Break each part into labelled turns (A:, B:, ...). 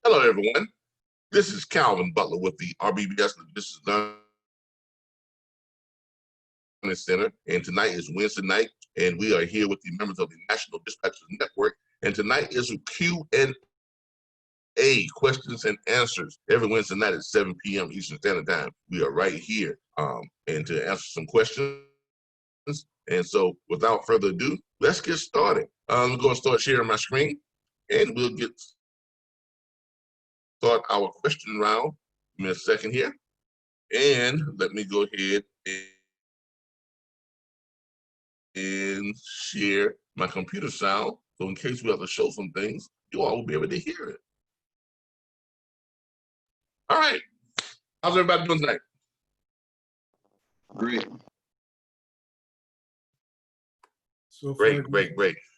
A: Hello, everyone. This is Calvin Butler with the RBBS Logistics Learning Center, and tonight is Wednesday night, and we are here with the members of the National Dispatchers Network, and tonight is a Q&A, questions and answers, every Wednesday night at 7 p.m. Eastern Standard Time. We are right here and to answer some questions. And so, without further ado, let's get started. I'm going to start sharing my screen, and we'll start our question round in a second here. And let me go ahead and share my computer sound. So in case we have to show some things, you all will be able to hear it. All right. How's everybody doing tonight?
B: Great.
C: So
A: great.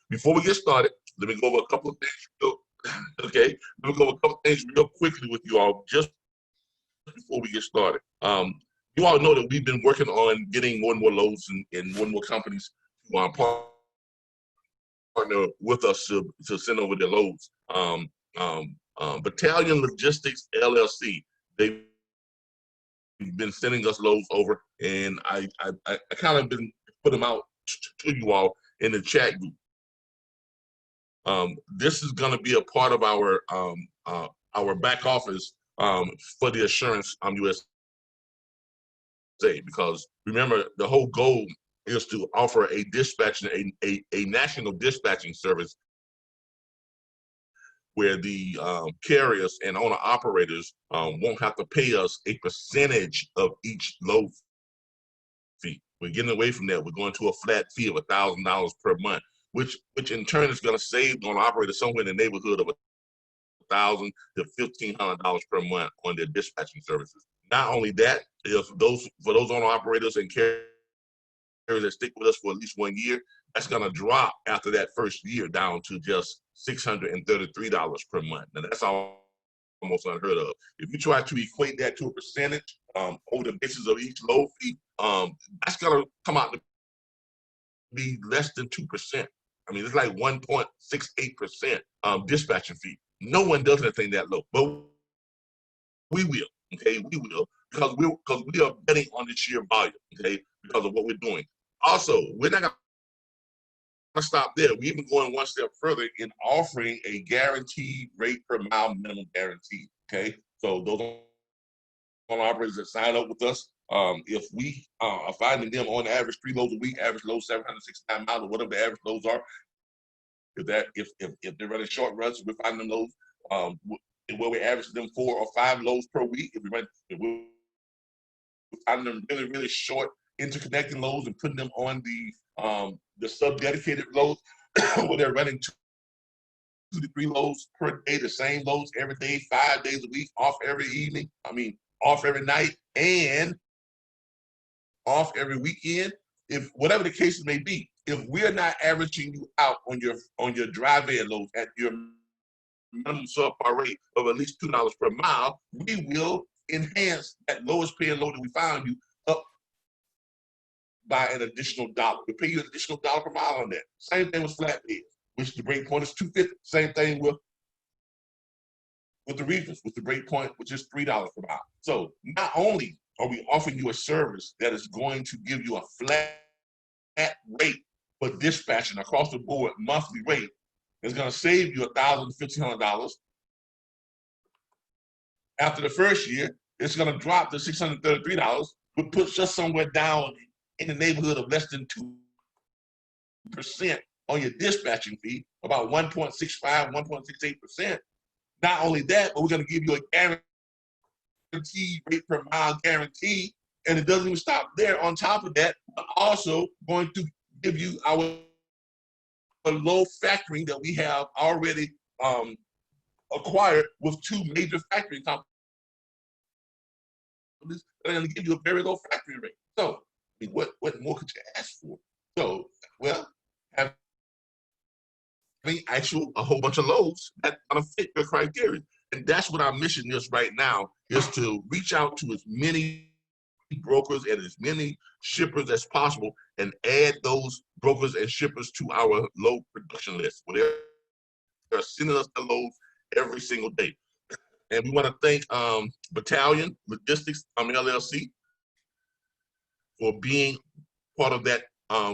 A: Before we get started, let me go over a couple of things. Okay, let me go over a couple of things real quickly with you all just before we get started. You all know that we've been working on getting more and more loads and more and more companies to partner with us to send over their loads. Battalion Logistics LLC, they've been sending us loads over, and I kind of been put them out to you all in the chat group. This is going to be a part of our back office for the Assurance USA, because remember, the whole goal is to offer a dispatching, a national dispatching service where the carriers and owner operators won't have to pay us a percentage of each load fee. We're getting away from that. We're going to a flat fee of $1,000 per month, which in turn is going to save the owner operator somewhere in the neighborhood of $1,000 to $1,500 per month on their dispatching services. Not only that, for those owner operators and carriers that stick with us for at least 1 year, that's going to drop after that first year down to just $633 per month. Now that's almost unheard of. If you try to equate that to a percentage over the basis of each load fee, that's going to come out to be less than 2%. I mean, it's like 1.68% dispatching fee. No one does anything that low, but we will. Okay, we will, because we are betting on the sheer volume. Okay, because of what we're doing. Also, we're not going to stop there. We're even going one step further in offering a guaranteed rate per mile minimum guarantee. Okay, so those operators that sign up with us, if we are finding them on average 3 loads a week, average load 769 miles, or whatever the average loads are, if they're running short runs, we're finding them loads where we average them 4 or 5 loads per week. If we're finding them really, really short interconnecting loads and putting them on the sub-dedicated loads where they're running 2 to 3 loads per day, the same loads every day, 5 days a week, off every evening, off every night, and off every weekend. If whatever the case may be, if we're not averaging you out on your drive-in loads at your minimum subpar rate of at least $2 per mile, we will enhance that lowest paying load that we found you up by an additional $1. We pay you an additional $1 per mile on that. Same thing with flatbeds, which the break point is $2.50. Same thing with the reefers, with the break point, which is $3 per mile. So not only are we offering you a service that is going to give you a flat rate for dispatching across the board monthly rate, it's going to save you $1,000 to $1,500. After the first year, it's going to drop to $633, which puts us somewhere down in the neighborhood of less than 2% on your dispatching fee, about 1.65, 1.68%. Not only that, but we're going to give you a guaranteed rate per mile guarantee, and it doesn't even stop there. On top of that, we're also going to give you our low factoring that we have already acquired with 2 major factory companies. They're going to give you a very low factory rate. So, what more could you ask for? So, well, having a whole bunch of loads that kind of fit your criteria. And that's what our mission is right now, is to reach out to as many brokers and as many shippers as possible and add those brokers and shippers to our load production list, where they're sending us the loads every single day. And we want to thank Battalion Logistics LLC for being part of that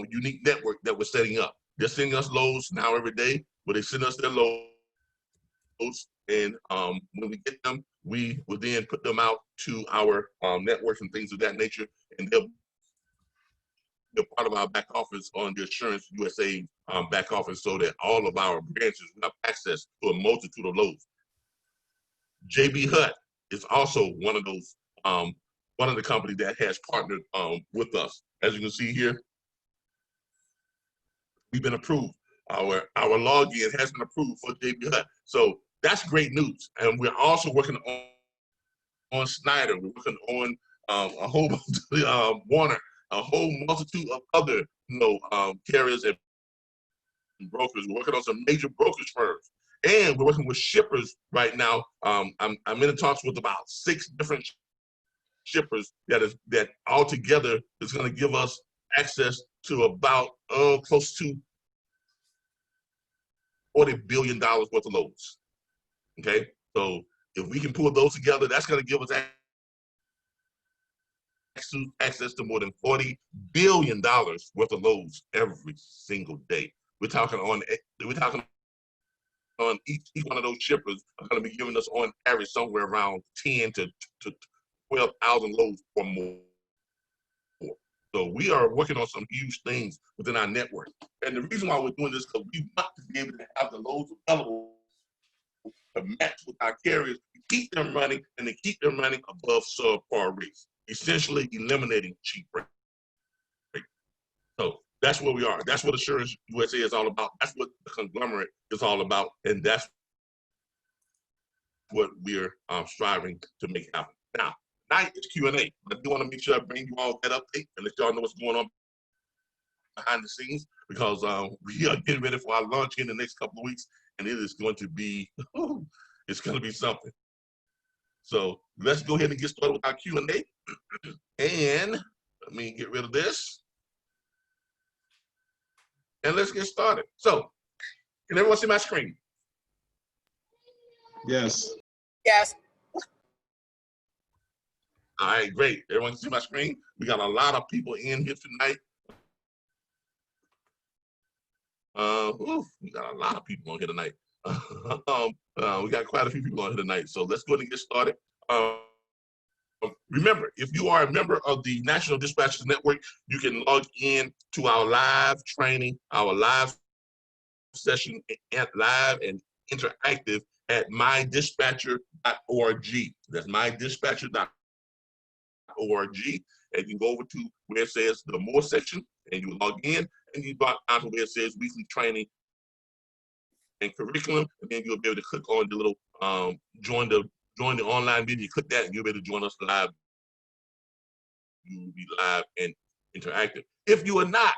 A: unique network that we're setting up. They're sending us loads now every day, but they send us their loads, and when we get them, we will then put them out to our networks and things of that nature, and they're part of our back office on the Assurance USA back office, so that all of our branches have access to a multitude of loads. JB Hutt is also one of those, one of the companies that has partnered with us. As you can see here, we've been approved. Our login has been approved for JB Hutt. So that's great news. And we're also working on Snyder. We're working on a whole Warner, a whole multitude of other carriers and brokers. We're working on some major brokerage firms. And we're working with shippers right now. I'm in talks with about 6 different shippers that all together is going to give us access to about close to $40 billion worth of loads. Okay, so if we can pull those together, that's going to give us access to more than $40 billion worth of loads every single day. We're talking on each one of those shippers are going to be giving us on average somewhere around 10 to 12,000 loads or more. So we are working on some huge things within our network. And the reason why we're doing this is because we want to be able to have the loads available to match with our carriers, to keep them running, and to keep them running above subpar rates, essentially eliminating cheap rates. So that's where we are. That's what Assurance USA is all about. That's what the conglomerate is all about. And that's what we're striving to make happen. Now, tonight is Q&A. I do want to make sure I bring you all that update and let y'all know what's going on behind the scenes, because we are getting ready for our launch in the next couple of weeks, and it is going to be, it's going to be something. So let's go ahead and get started with our Q&A. And let me get rid of this. And let's get started. So, can everyone see my screen?
B: Yes.
D: Yes.
A: All right, great. Everyone can see my screen? We got a lot of people in here tonight. We got a lot of people on here tonight. We got quite a few people on here tonight. So let's go ahead and get started. Remember, if you are a member of the National Dispatchers Network, you can log in to our live training, our live session, live and interactive at mydispatcher.org. That's mydispatcher.org. And you go over to where it says the More section, and you log in, and you go out to where it says weekly training and curriculum, and then you'll be able to click on the little join the online meeting. You click that, and you'll be able to join us live. You will be live and interactive. If you are not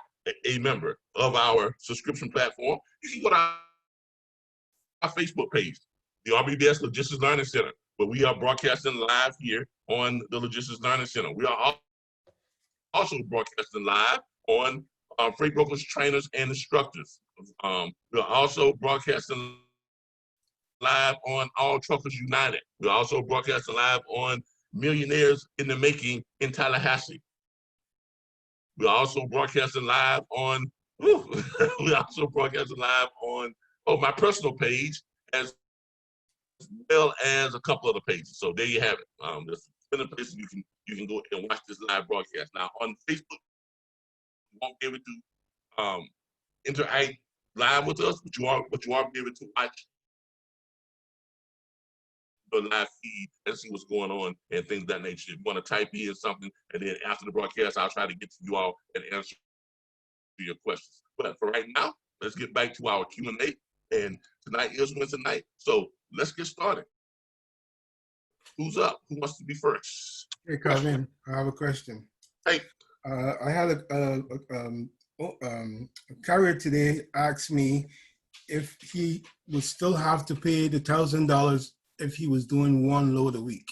A: a member of our subscription platform, you can go to our Facebook page, the RBBS Logistics Learning Center, where we are broadcasting live here on the Logistics Learning Center. We are also broadcasting live on freight brokers, trainers, and instructors. We are also broadcasting live on All Truckers United. We're also broadcasting live on Millionaires in the Making in Tallahassee. We're also broadcasting live on, we're also broadcasting live on my personal page, as well as a couple other pages. So there you have it. There's been a place you can go and watch this live broadcast. Now on Facebook, you won't be able to interact live with us, but you are be able to watch the live feed and see what's going on and things of that nature. If you want to type in something, and then after the broadcast, I'll try to get to you all and answer your questions. But for right now, let's get back to our Q&A. And tonight is Wednesday night, so let's get started. Who's up? Who wants to be first?
C: Hey, Calvin, I have a question.
A: Hey.
C: I had a carrier today asked me if he would still have to pay the $1,000 if he was doing one load a week,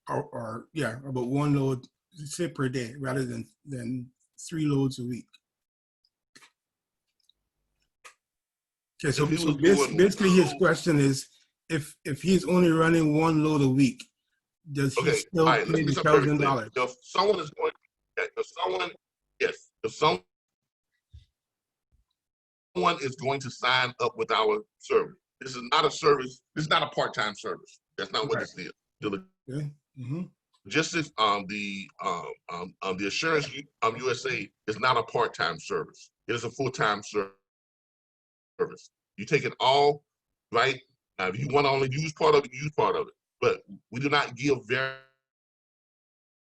C: or about one load, say, per day, rather than 3 loads a week. Okay, so basically his question is, if he's only running one load a week, does he
A: Okay, all
C: still
A: right, let's
C: pay
A: be
C: the
A: something very clear.
C: $1,000?
A: If someone is going, if someone, yes, if someone is going to sign up with our service, this is not a service, this is not a part-time service. That's not what
C: Right.
A: this is. The
C: Okay. Mm-hmm.
A: logistics, the Assurance USA is not a part-time service. It is a full-time service. You take it all, right? Now, if you want to only use part of it, use part of it. But we do not give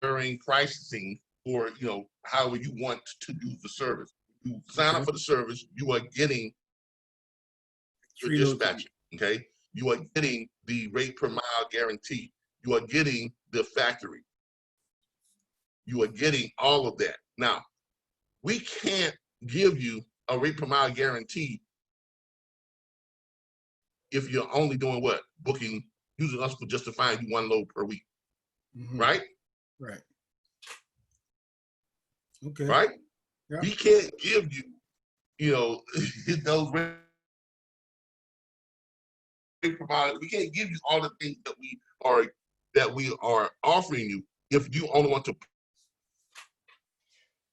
A: varying pricing for, however you want to use the service. You sign up for the service, you are getting your
C: 3 loads a week.
A: dispatching, okay? You are getting the rate per mile guarantee. You are getting the factory. You are getting all of that. Now, we can't give you a rate per mile guarantee if you're only doing what? Booking, using us for just to find you one load per week,
C: Mm-hmm.
A: right?
C: Right. Okay.
A: Right?
C: Yeah.
A: We can't give you, those rate per mile. We can't give you all the things that we are offering you if you only want to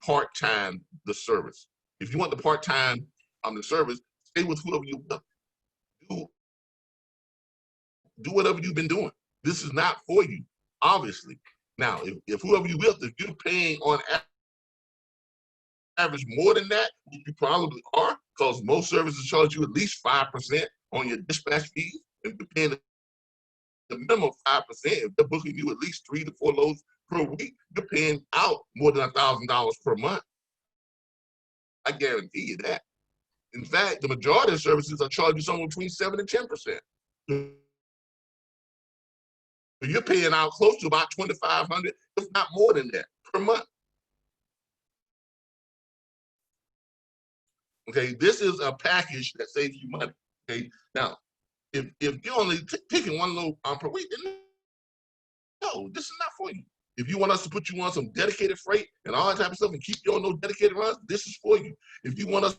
A: part-time the service. If you want the part-time the service, stay with whoever you do. Do whatever you've been doing. This is not for you, obviously. Now, if whoever you with, if you're paying on average more than that, you probably are, because most services charge you at least 5% on your dispatch fees. If you're paying the minimum 5%, if they're booking you at least 3 to 4 loads per week, you're paying out more than $1,000 per month. I guarantee you that. In fact, the majority of services are charging somewhere between 7 and 10%. You're paying out close to about $2,500, if not more than that, per month. Okay, this is a package that saves you money. Okay, now if you're only taking one load per week, then no, this is not for you. If you want us to put you on some dedicated freight and all that type of stuff and keep you on those dedicated runs, this is for you. If you want us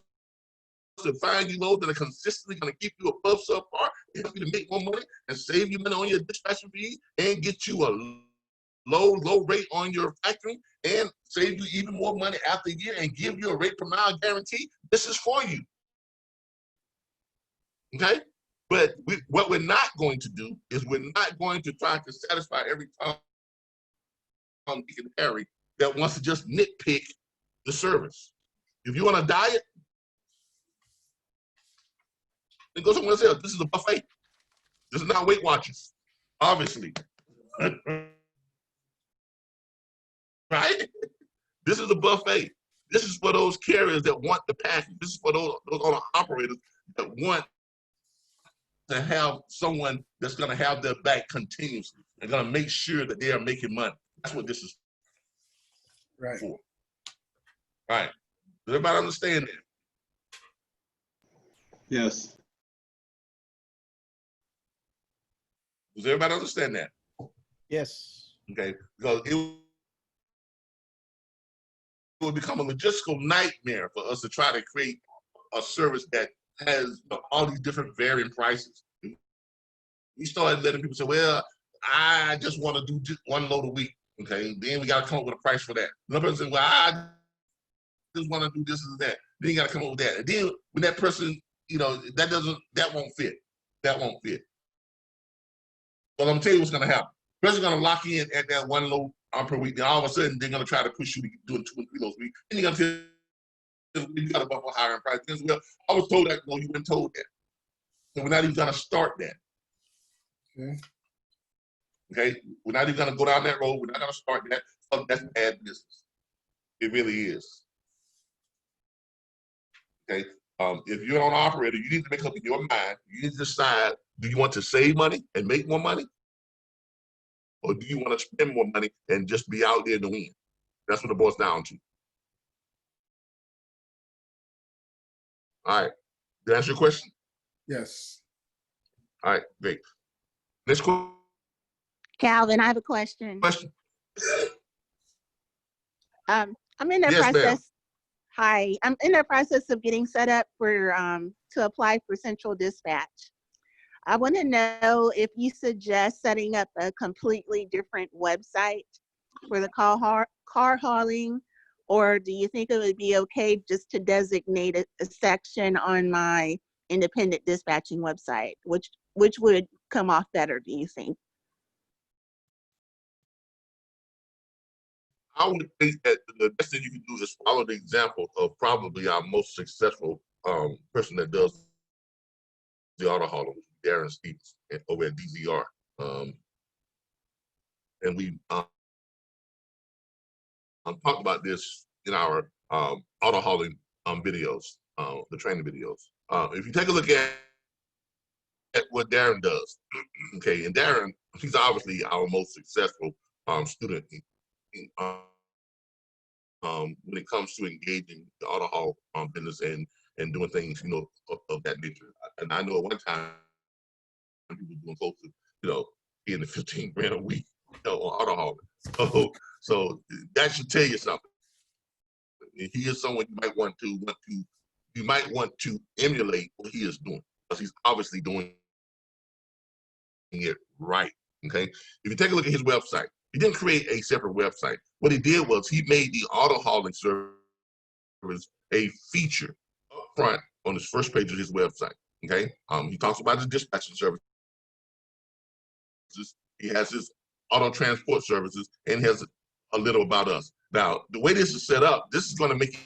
A: to find you loads that are consistently going to keep you above subpar, help you to make more money and save you money on your dispatching fees and get you a low rate on your factoring and save you even more money after a year and give you a rate per mile guarantee, this is for you. Okay? But what we're not going to do is we're not going to try to satisfy every Tom, Dick, and Harry that wants to just nitpick the service. If you want a diet, then go somewhere else. This is a buffet. This is not Weight Watchers, obviously. Right? This is a buffet. This is for those carriers that want the package. This is for those owner operators that want to have someone that's going to have their back continuously and going to make sure that they are making money. That's what this is for. All right. Does everybody understand that?
B: Yes.
A: Does everybody understand that?
D: Yes.
A: Okay. Because it would become a logistical nightmare for us to try to create a service that has all these different varying prices. We started letting people say, well, I just want to do just one load a week. Okay, then we got to come up with a price for that. Another person said, well, I just want to do this and that. Then you got to come up with that. And then when that person, that won't fit. That won't fit. But I'm gonna tell you what's gonna happen. Person's gonna lock in at that one load per week. Then all of a sudden they're gonna try to push you to doing 2 and 3 loads a week. And you're gonna tell you got to bump a higher price. Well, I was told that. No, you weren't told that. So we're not even gonna start that. Okay, we're not even gonna go down that road. We're not gonna start that. That's bad business. It really is. Okay. If you're an operator, you need to make up in your mind. You need to decide: do you want to save money and make more money, or do you want to spend more money and just be out there to win? That's what it boils down to. All right. Did I answer your question?
C: Yes.
A: All right. Great. Next question.
E: Calvin, I have a question. I'm in the
A: Yes,
E: process.
A: ma'am.
E: Hi, I'm in the process of getting set up for to apply for Central Dispatch. I want to know if you suggest setting up a completely different website for the car hauling, or do you think it would be okay just to designate a section on my independent dispatching website? Which would come off better, do you think?
A: I would think that the best thing you can do is follow the example of probably our most successful person that does the auto hauling, Darren Stevens, over at DZR. And we talked about this in our auto hauling videos, the training videos. If you take a look at what Darren does, okay, and Darren, he's obviously our most successful student when it comes to engaging the auto haul business and doing things, of that nature. And I know at one time he was doing close to, getting the 15 grand a week, on auto hauling. So that should tell you something. He is someone you might want to emulate what he is doing, because he's obviously doing it right. Okay. If you take a look at his website, he didn't create a separate website. What he did was he made the auto hauling service a feature up front on his first page of his website. Okay. He talks about his dispatching services. He has his auto transport services, and he has a little about us. Now, the way this is set up, this is going to make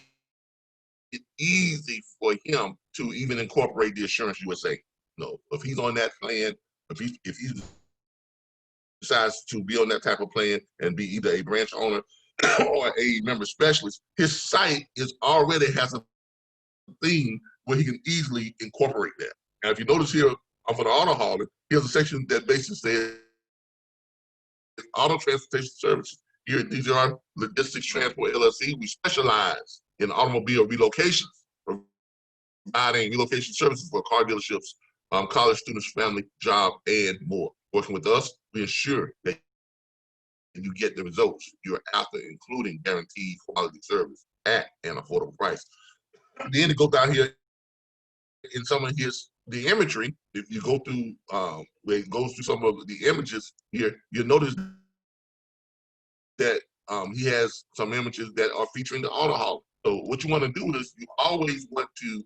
A: it easy for him to even incorporate the Assurance USA. If he's on that plan, if he decides to be on that type of plan and be either a branch owner or a member specialist, his site already has a theme where he can easily incorporate that. Now, if you notice here for the auto hauling, here's a section that basically says auto transportation services. Here at DZR Logistics Transport LLC, we specialize in automobile relocations, providing relocation services for car dealerships, college students, family, job, and more. Working with us, we ensure that you get the results you're after, including guaranteed quality service at an affordable price. Then to go down here in some of the imagery, if you go through where it goes through some of the images here, you'll notice that he has some images that are featuring the auto haul. So what you want to do is you always want to,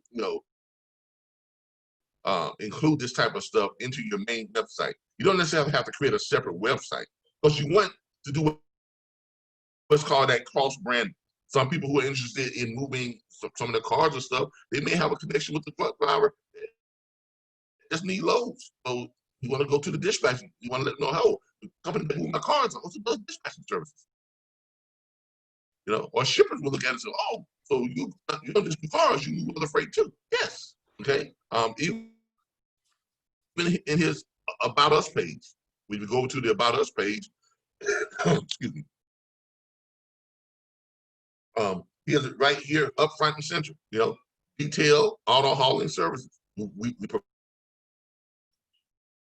A: include this type of stuff into your main website. You don't necessarily have to create a separate website, but you want to do what's called that cross branding. Some people who are interested in moving some of the cars and stuff, they may have a connection with the truck driver that just need loads. So you want to go to the dispatching. You want to let them know, how the company that moves my cars also does dispatching services. Or shippers will look at it and say, oh, so you don't just do cars, you move other freight too. Yes. Okay. Even in his About Us page, when you go to the About Us page, excuse me, he has it right here up front and center, detailed auto hauling services. We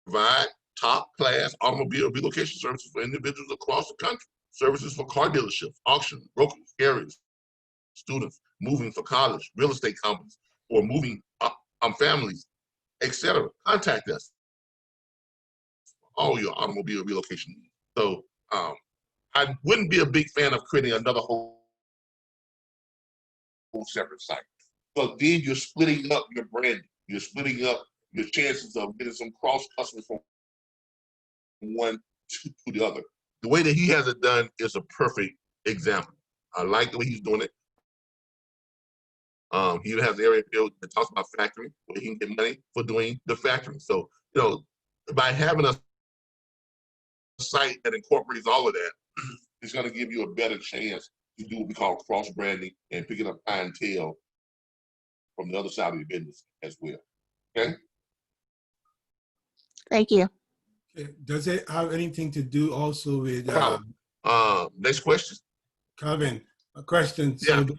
A: provide top class automobile relocation services for individuals across the country, services for car dealerships, auctions, brokers, carriers, students moving for college, real estate companies, or moving families, etc. Contact us for all your automobile relocation needs. So I wouldn't be a big fan of creating another whole separate site. But then you're splitting up your branding. You're splitting up your chances of getting some cross customers from one to the other. The way that he has it done is a perfect example. I like the way he's doing it. He has the area field that talks about factoring, where he can get money for doing the factoring. So, by having a site that incorporates all of that, it's going to give you a better chance to do what we call cross branding and picking up clientele from the other side of your business as well. Okay.
E: Thank you.
C: Does it have anything to do also with
A: next question?
C: Calvin? A question.
A: Yeah.
C: So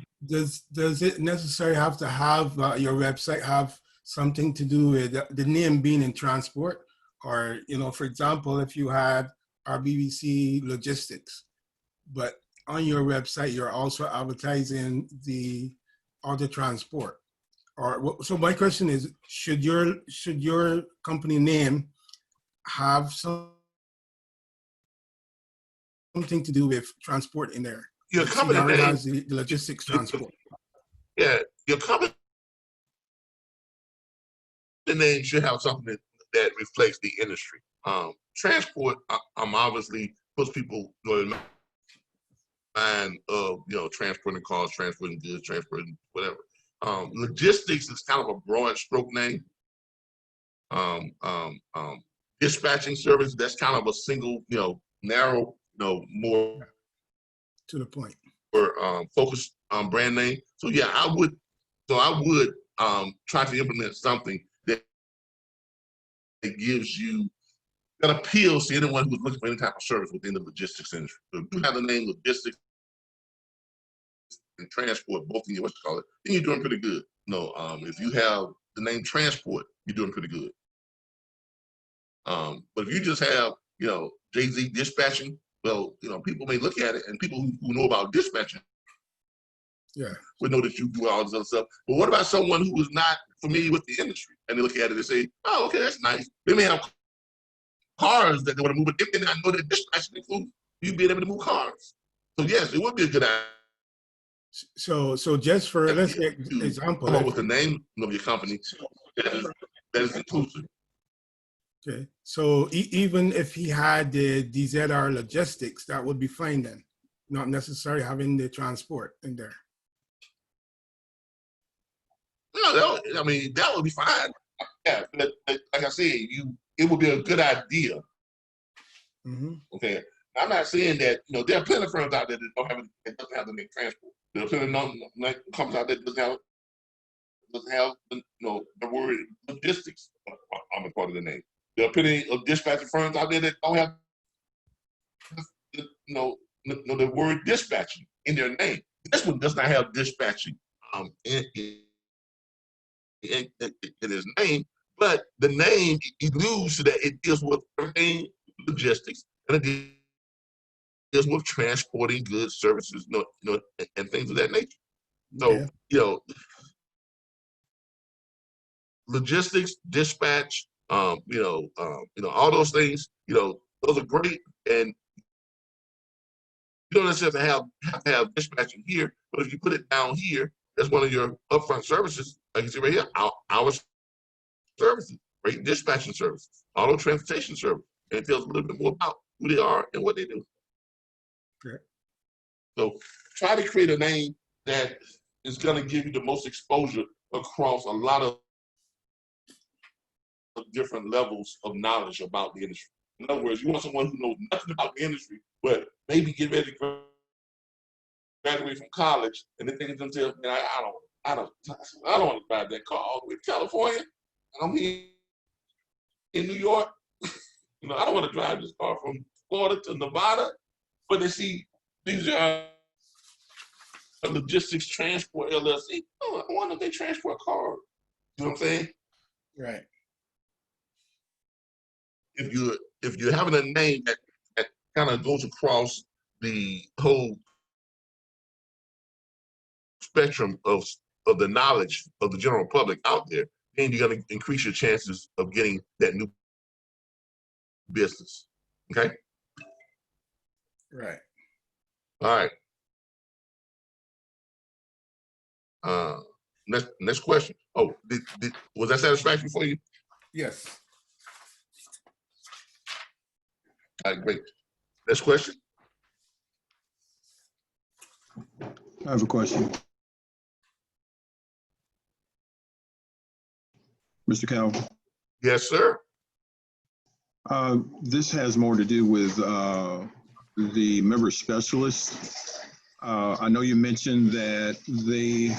C: does it necessarily have to have your website have something to do with the name being in transport? Or, for example, if you had RBBS logistics, but on your website, you're also advertising the auto transport. So my question is, should your company name have something to do with transport in there?
A: Your
C: Like
A: company
C: CDR
A: name,
C: has the logistics transport.
A: yeah, your company name should have something that reflects the industry. Transport, obviously puts people in mind of, transporting cars, transporting goods, transporting whatever. Logistics is kind of a broad stroke name. Dispatching service, that's kind of a single, narrow, more
C: To the point.
A: focused brand name. So yeah, I would try to implement something that gives you, that appeals to anyone who's looking for any type of service within the logistics industry. So if you have the name logistics and transport both in your then you're doing pretty good. If you have the name transport, you're doing pretty good. But if you just have, Jay-Z dispatching, well, people may look at it, and people who know about dispatching would know that you do all this other stuff. But what about someone who is not familiar with the industry, and they look at it and say, oh, okay, that's nice. They may have cars that they want to move, but they may not know that dispatching includes you being able to move cars. So yes, it would be a good idea.
C: So just for, let's get example.
A: Come up with the name of your company that is inclusive.
C: Okay, so even if he had the DZR logistics, that would be fine then, not necessarily having the transport in there.
A: No, that would be fine. Yeah, but like I said, it would be a good idea. Okay, I'm not saying that there are plenty of firms out there that doesn't have the name transport. There are plenty of companies out there that doesn't have the word logistics on the part of the name. There are plenty of dispatching firms out there that don't have the word dispatching in their name. This one does not have dispatching in his name, but the name alludes to that it deals with everything logistics, and it deals with transporting goods, services, and things of that nature. So, logistics, dispatch, all those things, those are great, and you don't necessarily have to have dispatching here, but if you put it down here, that's one of your upfront services. Like you see right here, our services, right? Dispatching services, auto transportation service, and it tells a little bit more about who they are and what they do.
C: Okay.
A: So try to create a name that is going to give you the most exposure across a lot of different levels of knowledge about the industry. In other words, you want someone who knows nothing about the industry, but maybe get ready to graduate from college, and they think to themselves, man, I don't want to drive that car all the way to California, and I'm here in New York. I don't want to drive this car from Florida to Nevada, but they see these are logistics transport LLC. Oh, I wonder if they transport cars. You know what I'm saying?
C: Right.
A: If you're having a name that kind of goes across the whole spectrum of the knowledge of the general public out there, then you're going to increase your chances of getting that new business. Okay?
C: Right.
A: All right. Next question. Oh, was that satisfactory for you?
C: Yes.
A: All right, great. Next question.
B: I have a question. Mr. Calvin.
A: Yes, sir.
B: This has more to do with the member specialists. I know you mentioned that they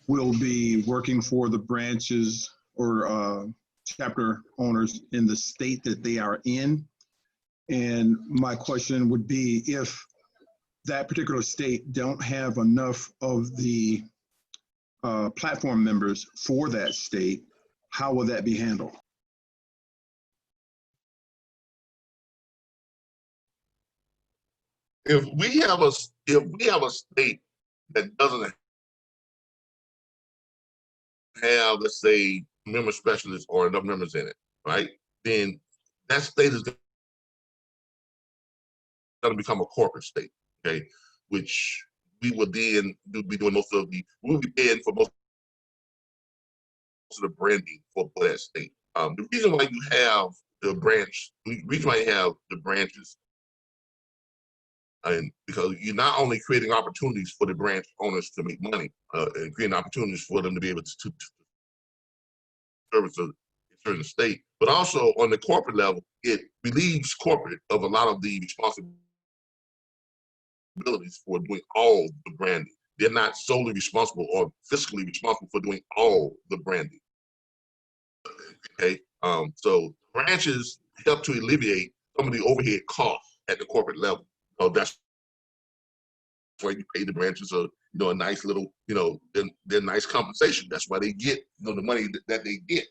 B: will be working for the branches or chapter owners in the state that they are in. And my question would be, if that particular state don't have enough of the platform members for that state, how will that be handled?
A: If we have a state that doesn't have, let's say, member specialists or enough members in it, right? Then that state is going to become a corporate state, okay? Which we will then be doing we'll be paying for most of the branding for that state. The reason why you have the reason why you have the branches, and because you're not only creating opportunities for the branch owners to make money and creating opportunities for them to be able to service a certain state, but also on the corporate level, it relieves corporate of a lot of the responsibilities for doing all the branding. They're not solely responsible or fiscally responsible for doing all the branding. Okay, so branches help to alleviate some of the overhead costs at the corporate level. So that's why you pay the branches a nice little, their nice compensation. That's why they get the money that they get,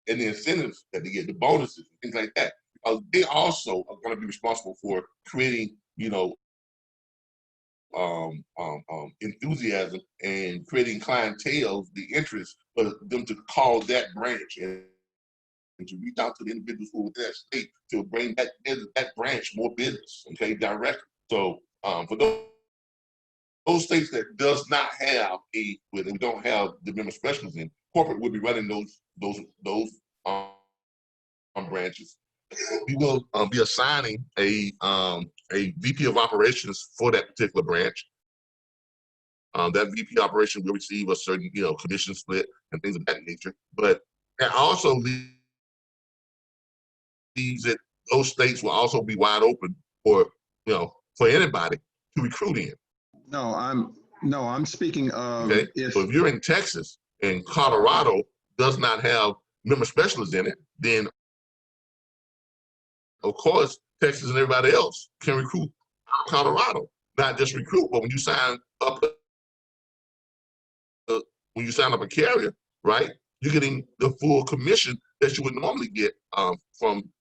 A: and the incentives that they get, the bonuses, things like that. They also are going to be responsible for creating, enthusiasm and creating clientele, the interest for them to call that branch and to reach out to the individuals who are within that state to bring that branch more business, okay, directly. So for those states that does not have where they don't have the member specialists in, corporate would be running those branches. We will be assigning a VP of operations for that particular branch. That VP operation will receive a certain, commission split and things of that nature. But that also leaves it, those states will also be wide open for anybody to recruit in.
B: No, I'm speaking of
A: Okay. So if you're in Texas and Colorado does not have member specialists in it, then of course Texas and everybody else can recruit Colorado. Not just recruit, but when you sign up a carrier, right, you're getting the full commission that you would normally get from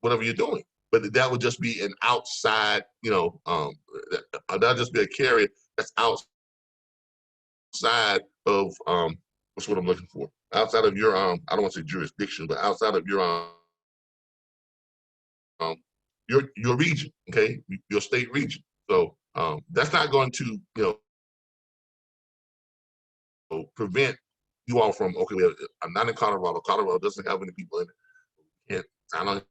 A: whatever you're doing. But that would just be an outside, that'll just be a carrier that's outside of what's what I'm looking for. Outside of your I don't want to say jurisdiction, but outside of your region, okay, your state region. So that's not going to prevent you all from, okay, I'm not in Colorado. Colorado doesn't have any people in it. Can't sign on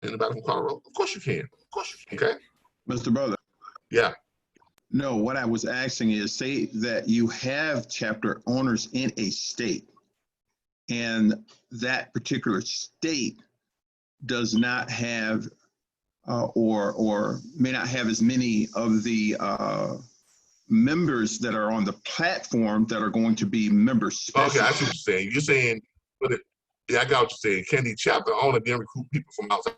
A: anybody from Colorado. Of course you can. Of course you can. Okay.
B: Mr. Brother.
A: Yeah.
B: No, what I was asking is, say that you have chapter owners in a state, and that particular state does not have or may not have as many of the members that are on the platform that are going to be member specialists.
A: Okay, I see what you're saying. You're saying, yeah, I got what you're saying. Can the chapter owner then recruit people from outside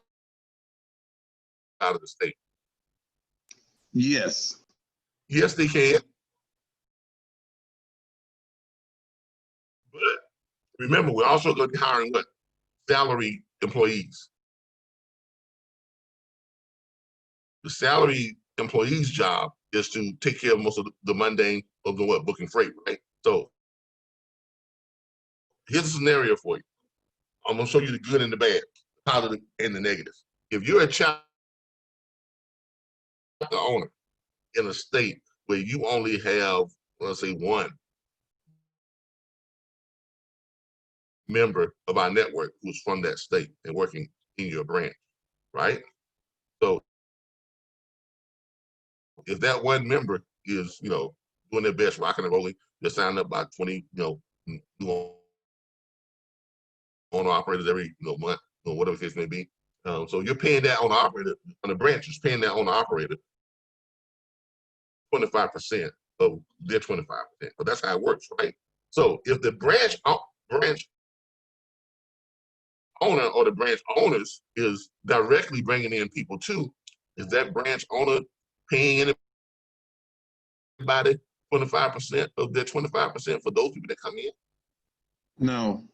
A: of the state?
B: Yes.
A: Yes, they can. But remember, we're also going to be hiring what? Salary employees. The salary employee's job is to take care of most of the mundane of the booking freight, right? So here's a scenario for you. I'm gonna show you the good and the bad, the positive and the negative. If you're a chapter owner in a state where you only have, let's say, one member of our network who's from that state and working in your branch, right? So if that one member is, doing their best, rocking and rolling, they're signing up by 20, new owner operators every month, whatever the case may be. So you're paying that owner operator, on the branch is paying that owner operator 25% of their 25%. But that's how it works, right? So if the branch owner or the branch owners is directly bringing in people too, is that branch owner paying anybody 25% of their 25% for those people that come in?
B: No.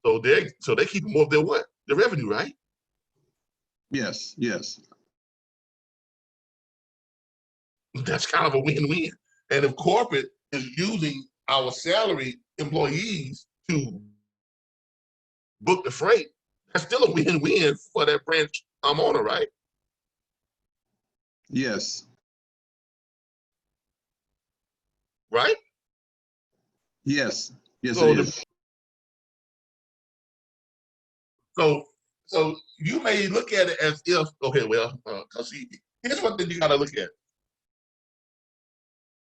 A: So they keep more of their what? The revenue, right?
B: Yes. Yes.
A: That's kind of a win-win. And if corporate is using our salary employees to book the freight, that's still a win-win for that branch owner, right?
B: Yes.
A: Right?
B: Yes. Yes,
A: So
B: it
A: the
B: is.
A: so you may look at it as if, okay, well, here's one thing you got to look at.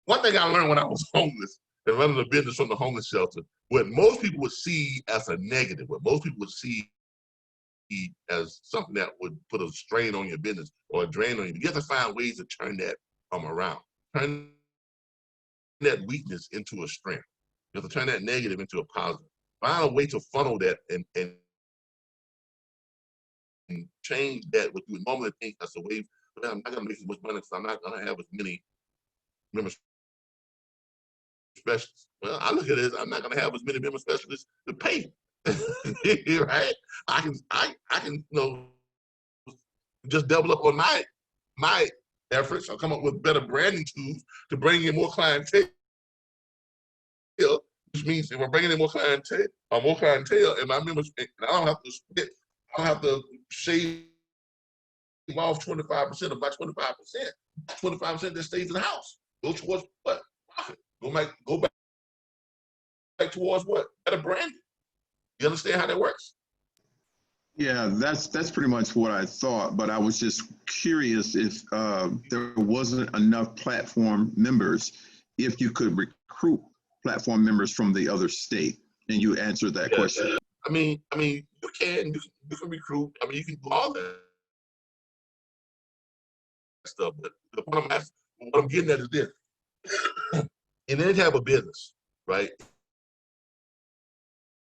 A: One thing I learned when I was homeless and running a business from the homeless shelter, what most people would see as a negative, what most people would see as something that would put a strain on your business or a drain on you, you have to find ways to turn that around. Turn that weakness into a strength. You have to turn that negative into a positive. Find a way to funnel that and change that what you would normally think that's a way. But I'm not going to make as much money because I'm not going to have as many member specialists. Well, I look at it as I'm not going to have as many member specialists to pay. Right? I can just double up on my efforts. I'll come up with better branding tools to bring in more clientele. Which means if we're bringing in more clientele, and my members, and I don't have to split, I don't have to shave off 25% of my 25%. 25% that stays in the house. Go towards what? Profit. Go back towards what? Better branding. You understand how that works?
B: Yeah, that's pretty much what I thought, but I was just curious if there wasn't enough platform members, if you could recruit platform members from the other state, and you answered that question.
A: I mean, you can recruit. I mean, you can do all that stuff, but the point what I'm getting at is this: in any type of business, right?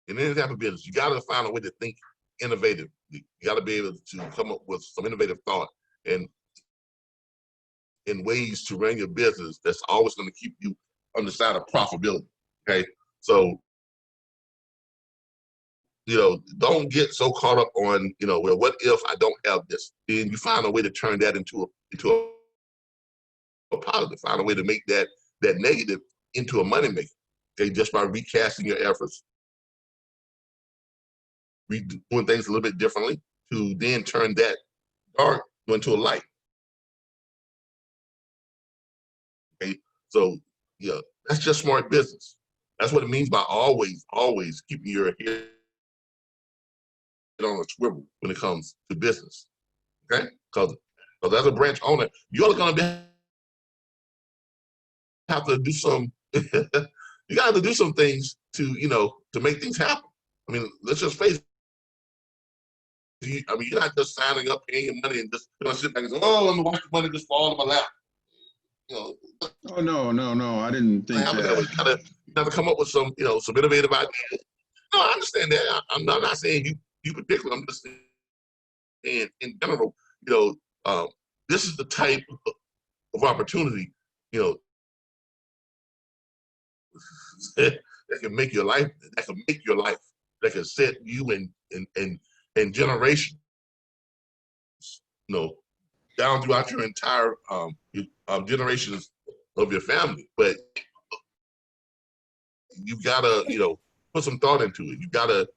A: In any type of business, you got to find a way to think innovative. You got to be able to come up with some innovative thought and in ways to run your business that's always going to keep you on the side of profitability. Okay, so don't get so caught up on well, what if I don't have this? Then you find a way to turn that into a positive. Find a way to make that negative into a money maker. Okay, just by recasting your efforts, doing things a little bit differently to then turn that dark into a light. Okay, so yeah, that's just smart business. That's what it means by always keeping your head on a swivel when it comes to business. Okay, because as a branch owner, you're going to have to do some. You got to do some things to to make things happen. I mean, let's just face it. You're not just signing up, paying your money, and just sit back and say, "Oh, I'm gonna watch the money just fall in my lap."
B: Oh, no, I didn't think that.
A: You gotta come up with some some innovative ideas. No, I understand that. I'm not saying you particularly. I'm just saying in general. This is the type of opportunity that can make your life. That can make your life. That can set you in generations. Down throughout your entire generations of your family. But you gotta, put some thought into it. You gotta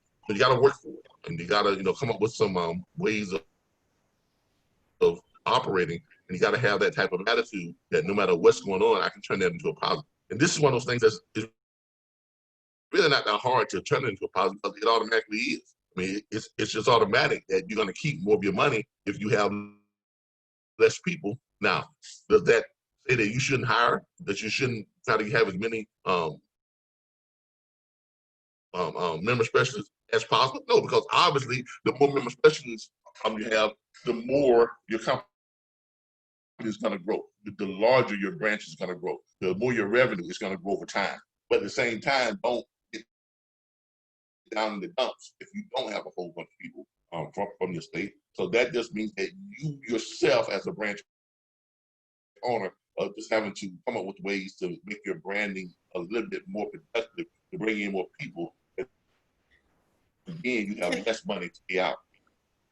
A: work for it, and you gotta, come up with some ways of operating. And you gotta have that type of attitude that no matter what's going on, I can turn that into a positive. And this is one of those things that's really not that hard to turn it into a positive because it automatically is. I mean, it's just automatic that you're gonna keep more of your money if you have less people. Now, does that say that you shouldn't hire? That you shouldn't try to have as many member specialists as possible? No, because obviously the more member specialists you have, the more your company is going to grow. The larger your branch is going to grow. The more your revenue is going to grow over time. But at the same time, don't get down in the dumps if you don't have a whole bunch of people from your state. So that just means that you yourself as a branch owner just having to come up with ways to make your branding a little bit more productive to bring in more people. Again, you have less money to pay out.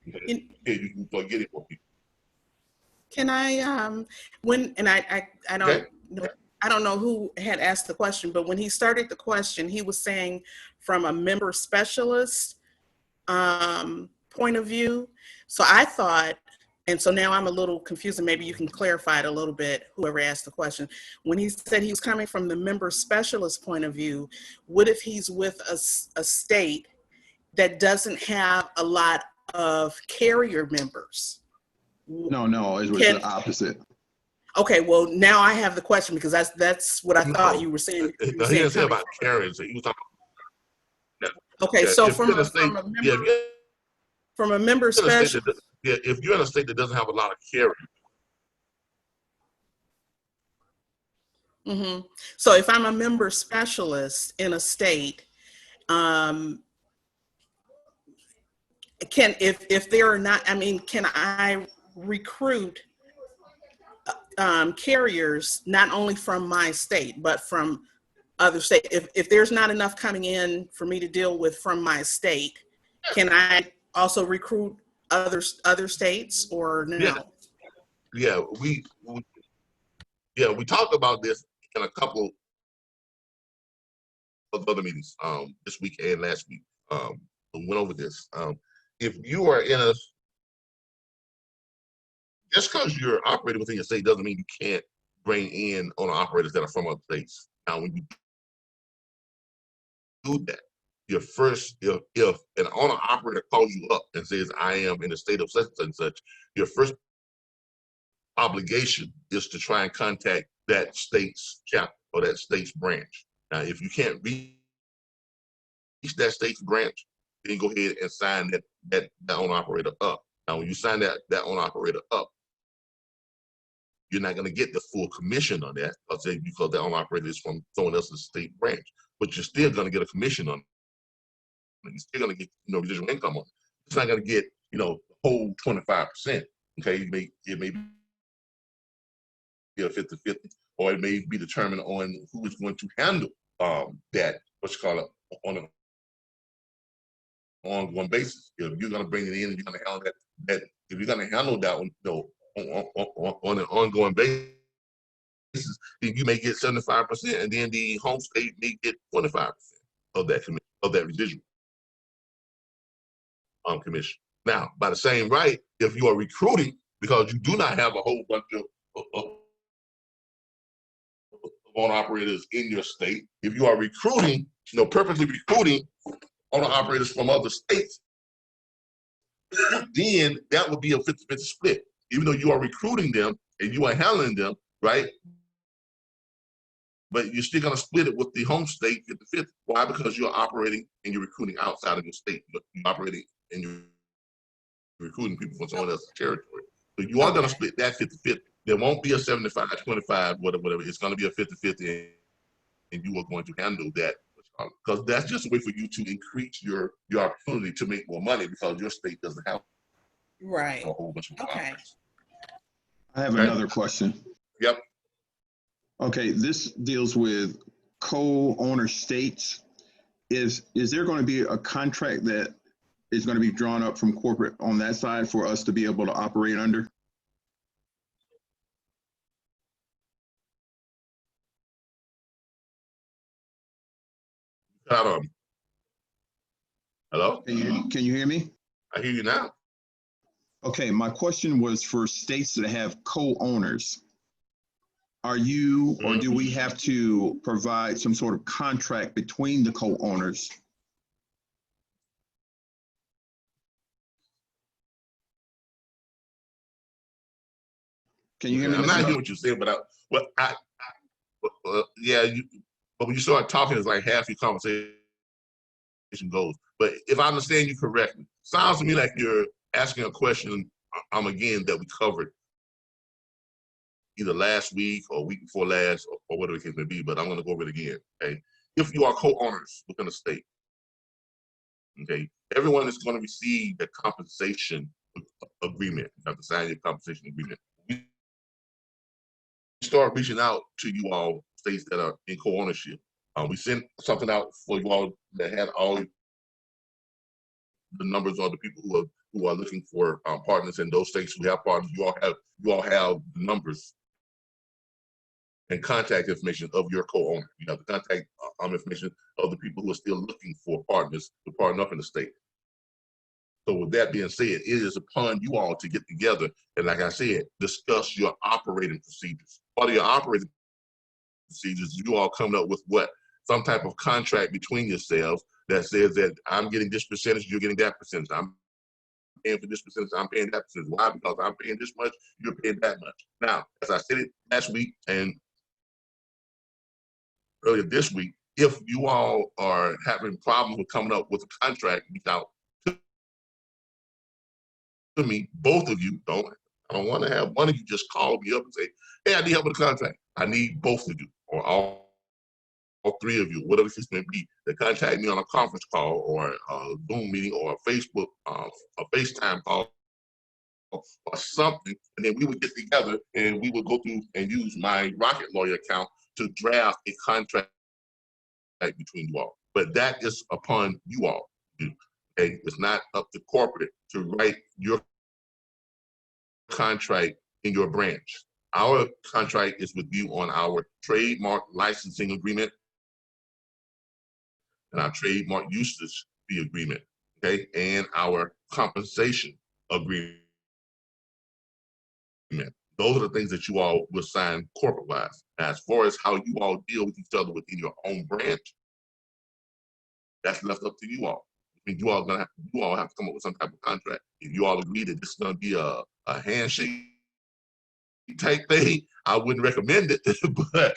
A: You can start getting more people.
D: Can I, when, and I don't
A: Okay.
D: know, I don't know who had asked the question, but when he started the question, he was saying from a member specialist point of view. So I thought, and so now I'm a little confused, and maybe you can clarify it a little bit, whoever asked the question. When he said he was coming from the member specialist point of view, what if he's with a state that doesn't have a lot of carrier members?
B: No, it was
D: Can,
B: the opposite.
D: okay, well, now I have the question, because that's what I thought you were saying. You were
A: He didn't say
D: coming
A: about carriers. He was talking.
D: okay,
A: Yeah,
D: so
A: if you're in a state, yeah, if you're
D: from a member
A: in a state
D: special,
A: that, yeah, if you're in a state that doesn't have a lot of carriers,
D: so if I'm a member specialist in a state, if there are not, I mean, can I recruit carriers not only from my state but from other states? If there's not enough coming in for me to deal with from my state, can I also recruit other states, or no?
A: yeah, we talked about this in a couple of other meetings, this week and last week. We went over this. If you are in a, just because you're operating within your state doesn't mean you can't bring in owner operators that are from other states. Now, when you do that, your first, if an owner operator calls you up and says, I am in the state of such and such, your first obligation is to try and contact that state's chapter or that state's branch. Now, if you can't reach that state's branch, then go ahead and sign that owner operator up. Now, when you sign that owner operator up, you're not going to get the full commission on that because that owner operator is from someone else's state branch, but you're still going to get a commission on it. You're still going to get, residual income on it. It's not going to get, the whole 25%. Okay, it may be a 50-50, or it may be determined on who is going to handle that, what you call it, on an ongoing basis. If you're going to bring it in and you're going to handle that if you're going to handle that one, on an ongoing basis, then you may get 75%, and then the home state may get 25% of that residual commission. Now, by the same right, if you are recruiting, because you do not have a whole bunch of owner operators in your state, if you are recruiting, purposely recruiting owner operators from other states, then that would be a 50-50 split. Even though you are recruiting them and you are handling them, right? But you're still going to split it with the home state 50-50. Why? Because you're operating and you're recruiting outside of your state. You're operating and you're recruiting people from someone else's territory. So you are going to split that 50-50. There won't be a 75-25, whatever. It's going to be a 50-50, and you are going to handle that. Because that's just a way for you to increase your opportunity to make more money, because your state doesn't have
D: Right.
A: a whole bunch of operators.
B: I have another question.
A: Yep.
B: Okay, this deals with co-owner states. Is there going to be a contract that is going to be drawn up from corporate on that side for us to be able to operate under?
A: Hello?
B: Can you hear me?
A: I hear you now.
B: Okay, my question was for states that have co-owners. Are you, or do we have to provide some sort of contract between the co-owners? Can you hear me?
A: I'm not hearing what you're saying, but but when you start talking, it's like half your conversation goes. But if I understand you correctly, sounds to me like you're asking a question, again, that we covered either last week or week before last, or whatever the case may be, but I'm going to go over it again. Okay, if you are co-owners within a state, okay, everyone is going to receive the compensation agreement. You have to sign your compensation agreement. We start reaching out to you all, states that are in co-ownership. We sent something out for you all that had all the numbers of the people who have who are looking for partners in those states who have partners. You all have numbers and contact information of your co-owner. You have the contact information of the people who are still looking for partners to partner up in the state. So with that being said, it is upon you all to get together and, like I said, discuss your operating procedures. Part of your operating procedures, you all coming up with what? Some type of contract between yourselves that says that I'm getting this percentage, you're getting that percentage. I'm paying for this percentage, I'm paying that percentage. Why? Because I'm paying this much, you're paying that much. Now, as I said it last week and earlier this week, if you all are having problems with coming up with a contract without to me, both of you I don't want to have one of you just call me up and say, hey, I need help with the contract. I need both of you or all three of you, whatever the case may be, to contact me on a conference call or a Zoom meeting or a Facebook, a FaceTime call or something. And then we would get together and we would go through and use my Rocket Lawyer account to draft a contract between you all. But that is upon you all. Okay? It's not up to corporate to write your contract in your branch. Our contract is with you on our trademark licensing agreement and our trademark usage fee agreement, okay, and our compensation agreement. Those are the things that you all will sign corporate-wise. As far as how you all deal with each other within your own branch, that's left up to you all. I mean, you all have to come up with some type of contract. If you all agree that this is going to be a handshake type thing, I wouldn't recommend it. But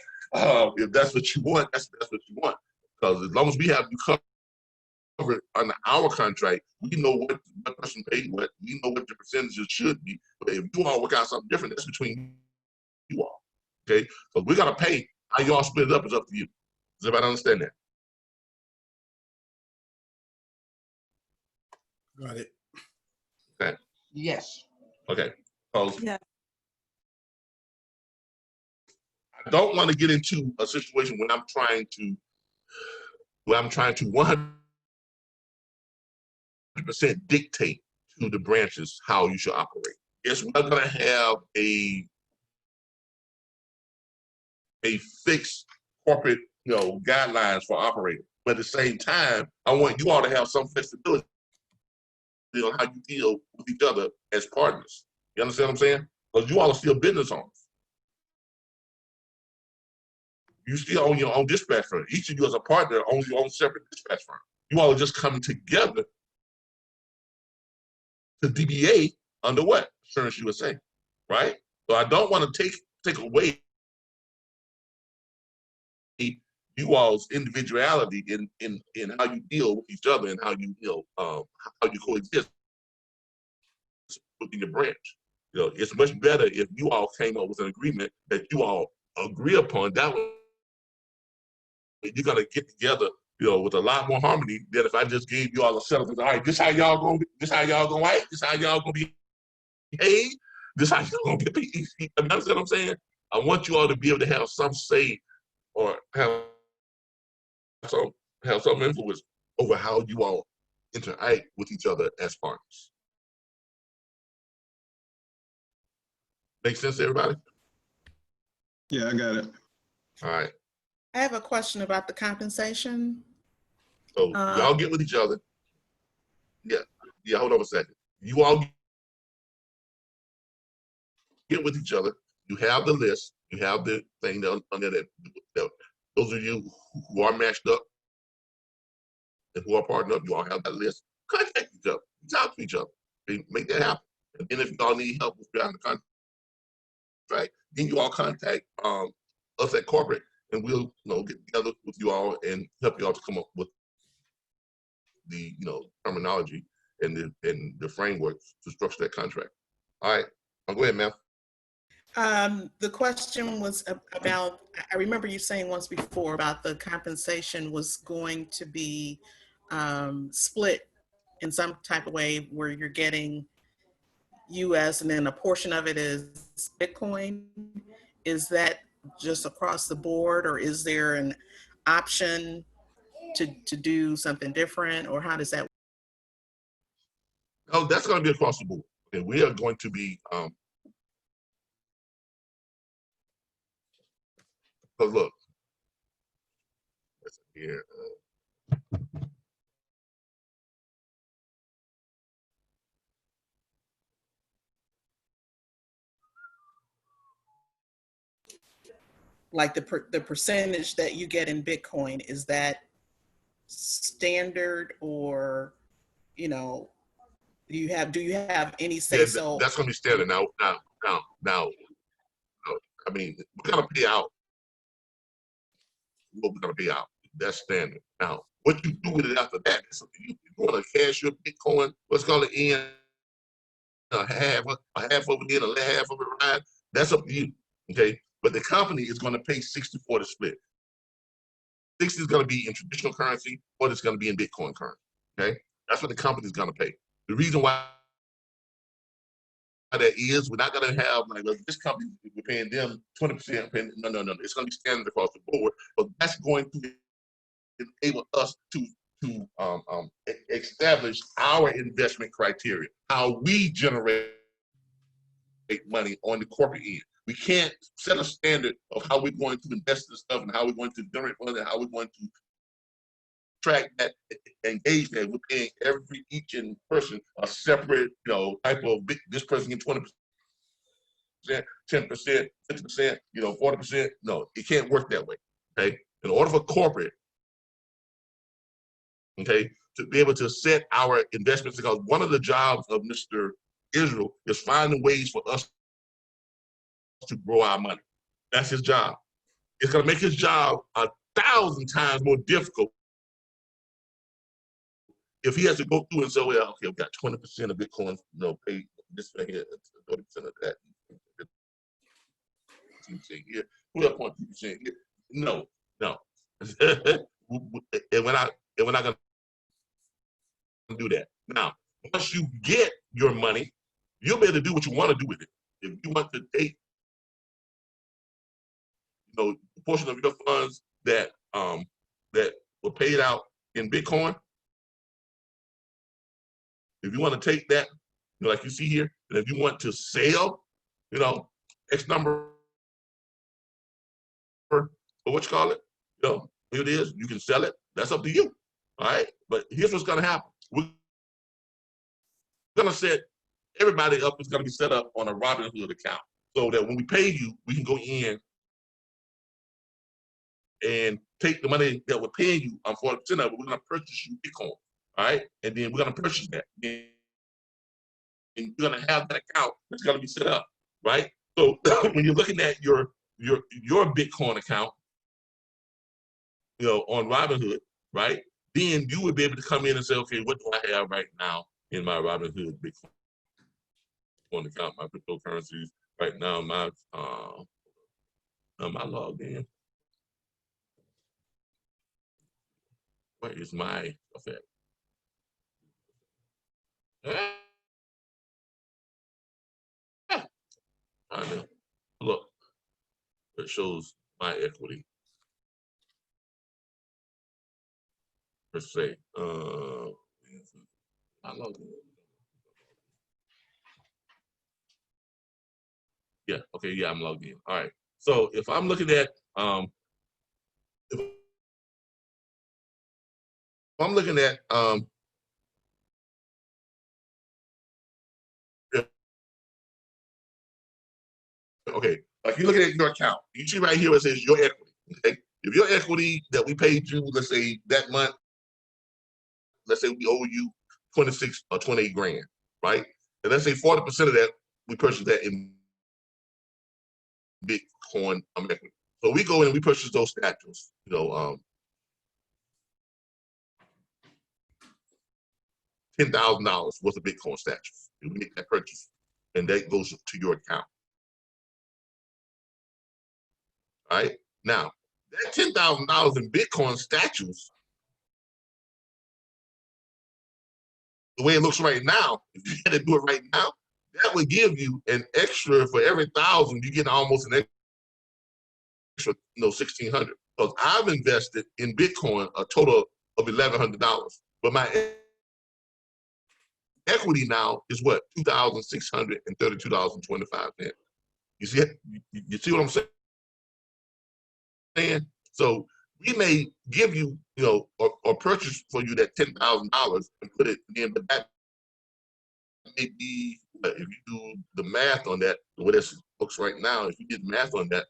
A: if that's what you want, that's what you want. Because as long as we have you covered under our contract, we know what person paid what. We know what the percentages should be. But if you all work out something different, that's between you all. Okay, so we gotta pay. How you all split it up is up to you. Does everybody understand that?
C: Got it.
A: Okay.
F: Yes.
A: Okay. So
E: Yeah.
A: I don't want to get into a situation when I'm trying to 100% dictate to the branches how you should operate. Yes, we're going to have a fixed corporate, guidelines for operating. But at the same time, I want you all to have some flexibility on how you deal with each other as partners. You understand what I'm saying? Because you all are still business owners. You still own your own dispatch firm. Each of you as a partner owns your own separate dispatch firm. You all are just coming together to DBA under what? Insurance USA, right? So I don't want to take away you all's individuality in how you deal with each other and how you coexist within your branch. It's much better if you all came up with an agreement that you all agree upon. That way, you're gonna get together, with a lot more harmony than if I just gave you all a set of things. All right, this how y'all gonna act, this how y'all gonna behave, this how y'all gonna get paid. You understand what I'm saying? I want you all to be able to have some say or have some influence over how you all interact with each other as partners. Make sense to everybody?
B: Yeah, I got it.
A: All right.
D: I have a question about the compensation.
A: So y'all get with each other. Yeah, hold on a second. You all get with each other. You have the list. You have the thing under that. Those of you who are matched up and who are partnered up, you all have that list. Contact each other. Talk to each other. Make that happen. And then if y'all need help with behind the contract, then you all contact us at corporate, and we'll get together with you all and help you all to come up with the terminology and the framework to structure that contract. All right, go ahead, ma'am.
D: The question was about, I remember you saying once before about the compensation was going to be split in some type of way where you're getting US and then a portion of it is Bitcoin. Is that just across the board, or is there an option to do something different, or how does that work?
A: Oh, that's going to be across the board. And we are going to be, because look, here,
D: Like the percentage that you get in Bitcoin, is that standard, or, you know, do you have any say
A: yeah,
D: so?
A: that's going to be standard. Now, I mean, we're going to pay out what we're going to pay out. That's standard. Now, what you do with it after that, so you want to cash your Bitcoin, what's going to end a half over here, a half of it right. That's up to you. Okay. But the company is going to pay 60-40 split. 60 is going to be in traditional currency, or it's going to be in Bitcoin currency. Okay. That's what the company is going to pay. The reason why that is, we're not going to have like this company, we're paying them 20%. No. It's going to be standard across the board. But that's going to enable us to establish our investment criteria, how we generate money on the corporate end. We can't set a standard of how we're going to invest in stuff and how we're going to generate money and how we're going to track that, engage that. We're paying each person a separate, type of, this person get 20%, 10%, 50%, 40%. No, it can't work that way. Okay. In order for corporate, okay, to be able to set our investments, because one of the jobs of Mr. Israel is finding ways for us to grow our money. That's his job. It's going to make his job 1,000 times more difficult if he has to go through and say, well, okay, we got 20% of Bitcoin, pay this right here, 30% of that, 15% here, 12.2% here. No. And we're not going to do that. Now, once you get your money, you'll be able to do what you want to do with it. If you want to take, a portion of your funds that were paid out in Bitcoin, if you want to take that, like you see here, and if you want to sell, X number, or what you call it, here it is, you can sell it. That's up to you. All right. But here's what's going to happen. We're going to set everybody up. It's going to be set up on a Robinhood account so that when we pay you, we can go in and take the money that we're paying you on 40% of it. We're going to purchase you Bitcoin. All right. And then we're going to purchase that. And you're going to have that account that's going to be set up. Right. So when you're looking at your Bitcoin account, on Robinhood, right? Then you would be able to come in and say, okay, what do I have right now in my Robinhood Bitcoin account, my cryptocurrencies right now? Am I logged in? Where is my effect? I know. Look, it shows my equity. Let's say, I logged in. Yeah, okay, yeah, I'm logged in. All right. So if I'm looking at okay, like you're looking at your account, you see right here where it says your equity. Okay, if your equity that we paid you, let's say that month, let's say we owe you 26 or 28 grand, right? And let's say 40% of that we purchased that in Bitcoin equity. So we go in and we purchase those statues, $10,000 worth of Bitcoin statues. And we make that purchase, and that goes to your account. All right. Now, that $10,000 in Bitcoin statues, the way it looks right now, if you had to do it right now, that would give you an extra, for every 1,000, you get almost an extra, 1,600. Because I've invested in Bitcoin a total of $1,100, but my equity now is what? $2,632.25. You see it? You see what I'm saying? So we may give you, or purchase for you that $10,000 and put it in, but that may be, if you do the math on that, the way this looks right now, if you did math on that,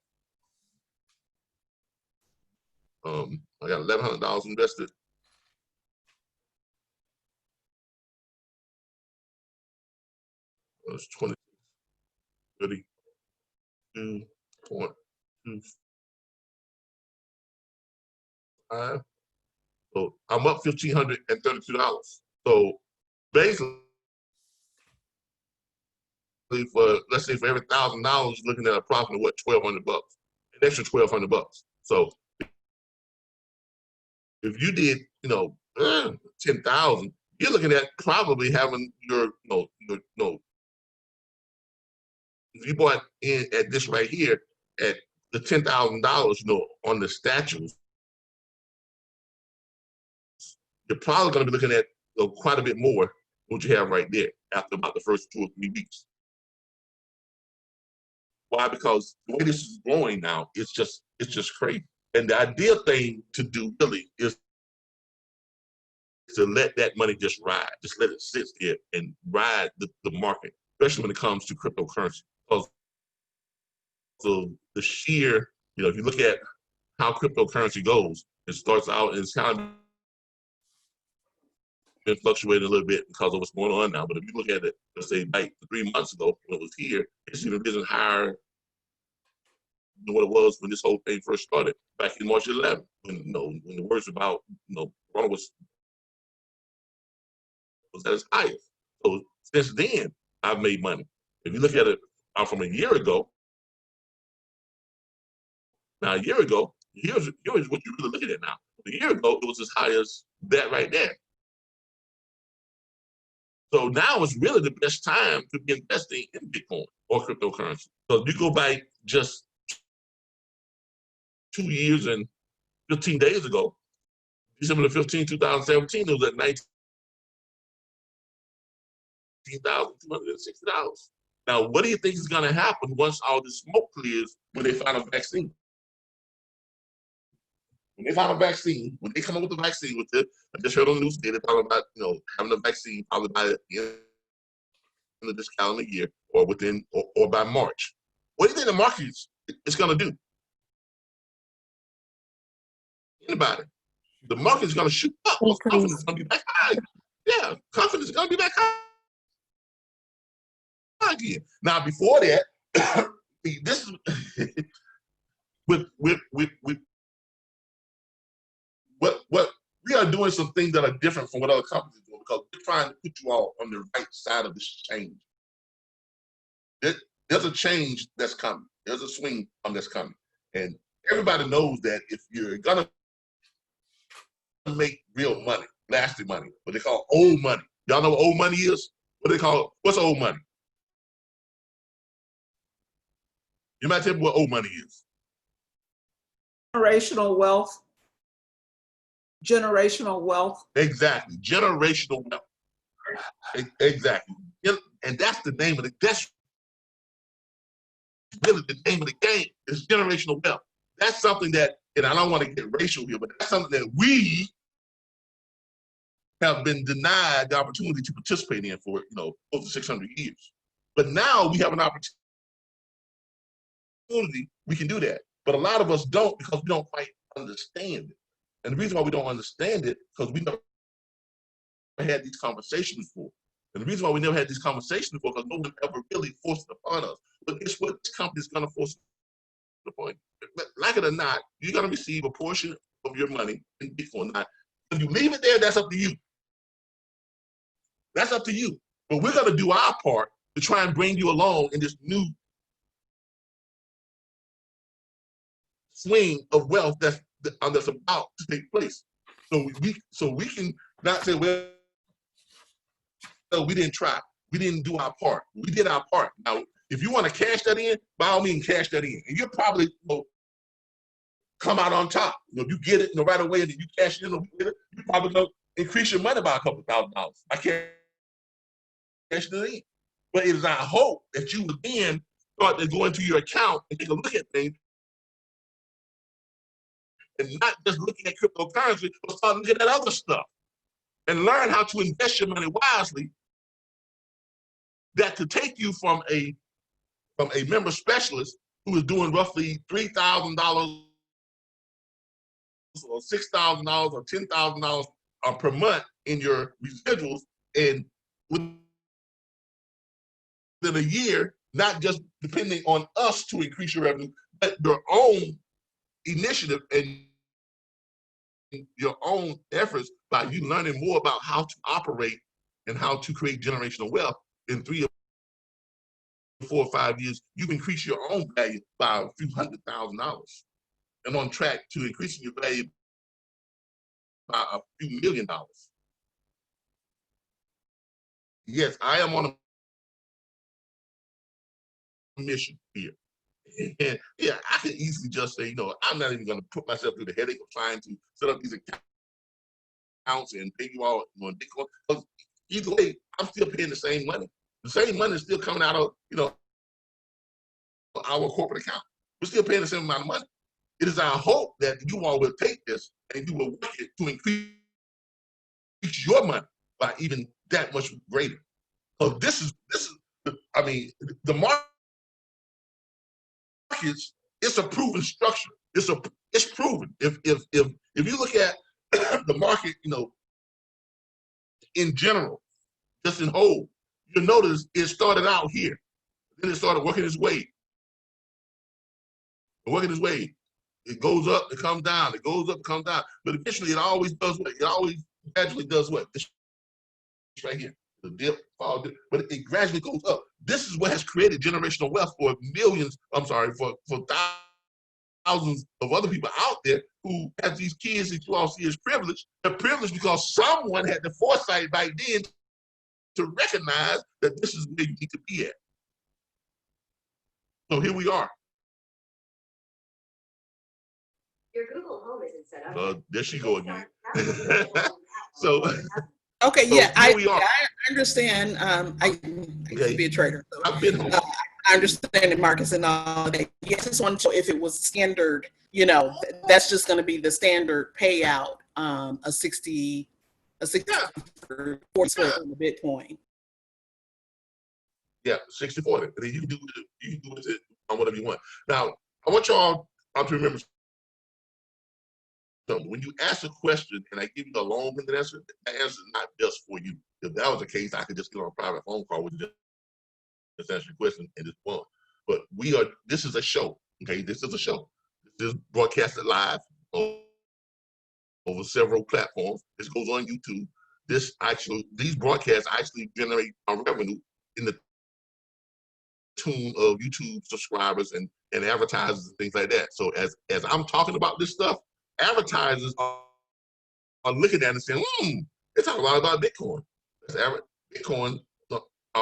A: I got $1,100 invested. It's 32.25. So I'm up $1,532. So basically, for let's say for every $1,000, looking at a profit of what, $1,200, an extra $1,200. So if you did, 10,000, you're looking at probably having your, if you bought in at this right here at the $10,000, on the statues, you're probably going to be looking at quite a bit more than what you have right there after about the first 2 or 3 weeks. Why? Because the way this is growing now, it's just crazy. And the ideal thing to do really is to let that money just ride, just let it sit there and ride the market, especially when it comes to cryptocurrency. Because so the sheer, if you look at how cryptocurrency goes, it starts out and it's kind of been fluctuating a little bit because of what's going on now. But if you look at it, let's say like 3 months ago when it was here, it's even risen higher than what it was when this whole thing first started back in March 11th, when when the words about Corona was at its highest. So since then, I've made money. If you look at it from a year ago, now a year ago, here's what you're really looking at now. A year ago, it was as high as that right there. So now is really the best time to be investing in Bitcoin or cryptocurrency. So if you go back just 2 years and 15 days ago, December 15, 2017, it was at $19,260. Now, what do you think is going to happen once all this smoke clears when they find a vaccine? When they find a vaccine, when they come up with a vaccine with it, I just heard on the news today, they're talking about, having a vaccine probably by the end of this calendar year or within, or by March. What do you think the market is going to do? Anybody? The market is going to shoot up. Confidence is going to be back high. Yeah, confidence is going to be back high again. Now, before that, this is with what we are doing some things that are different from what other companies are doing because we're trying to put you all on the right side of this change. There's a change that's coming. There's a swing that's coming. And everybody knows that if you're gonna make real money, lasting money, what they call old money. Y'all know what old money is? What they call, what's old money? You might tell me what old money is.
F: Generational wealth. Generational wealth.
A: Exactly. Generational wealth. Exactly. And that's the name of that's really the name of the game, is generational wealth. That's something that, and I don't want to get racial here, but that's something that we have been denied the opportunity to participate in for, over 600 years. But now we have an opportunity, we can do that. But a lot of us don't because we don't quite understand it. And the reason why we don't understand it, because we never had these conversations before. And the reason why we never had these conversations before, because no one ever really forced it upon us. But guess what? This company is going to force it upon you. Like it or not, you're going to receive a portion of your money in Bitcoin. Now, if you leave it there, that's up to you. That's up to you. But we're going to do our part to try and bring you along in this new swing of wealth that's about to take place. So we can not say, well, we didn't try. We didn't do our part. We did our part. Now, if you want to cash that in, by all means, cash that in. And you'll probably come out on top. You get it right away and then you cash it in, you're probably going to increase your money by a couple $1,000. I can't cashing it in. But it is our hope that you would then start to go into your account and take a look at things and not just looking at cryptocurrency, but start looking at other stuff and learn how to invest your money wisely. That could take you from a member specialist who is doing roughly $3,000 or $6,000 or $10,000 per month in your residuals, and within a year, not just depending on us to increase your revenue, but your own initiative and your own efforts by you learning more about how to operate and how to create generational wealth. In 3 or 4 or 5 years, you've increased your own value by a few $100,000 and on track to increasing your value by a few $1 million. Yes, I am on a mission here. And yeah, I can easily just say, I'm not even going to put myself through the headache of trying to set up these accounts and pay you all on Bitcoin. Because either way, I'm still paying the same money. The same money is still coming out of, our corporate account. We're still paying the same amount of money. It is our hope that you all will take this and you will work it to increase your money by even that much greater. So this is, the markets, it's a proven structure. It's proven. If you look at the market, in general, just in whole, you'll notice it started out here. Then it started working its way. It goes up, it comes down, it goes up, it comes down. But eventually it always does what? It always gradually does what? It's right here. The dip, fall, dip, but it gradually goes up. This is what has created generational wealth for for thousands of other people out there who have these kids that you all see as privileged. They're privileged because someone had the foresight back then to recognize that this is where you need to be at. So here we are.
F: Your Google Home isn't set up.
A: There she go again. So
D: Okay,
A: so
D: yeah, I
A: we are.
D: I understand. I used to be a trader. So,
A: I've been home.
D: I understand the markets and all that. Yes, just want to know if it was standard, that's just going to be the standard payout, a 60 for 40 split on the Bitcoin.
A: Yeah, 60-40. And then you can do with it on whatever you want. Now, I want y'all to remember something. When you ask a question and I give you a long-winded answer, that answer is not just for you. If that was the case, I could just get on a private phone call with you, just answer your question and just one. But this is a show, okay? This is a show. This is broadcasted live over several platforms. This goes on YouTube. These broadcasts actually generate revenue in the tune of YouTube subscribers and advertisers and things like that. So as I'm talking about this stuff, advertisers are looking at it and saying, they talk a lot about Bitcoin. Bitcoin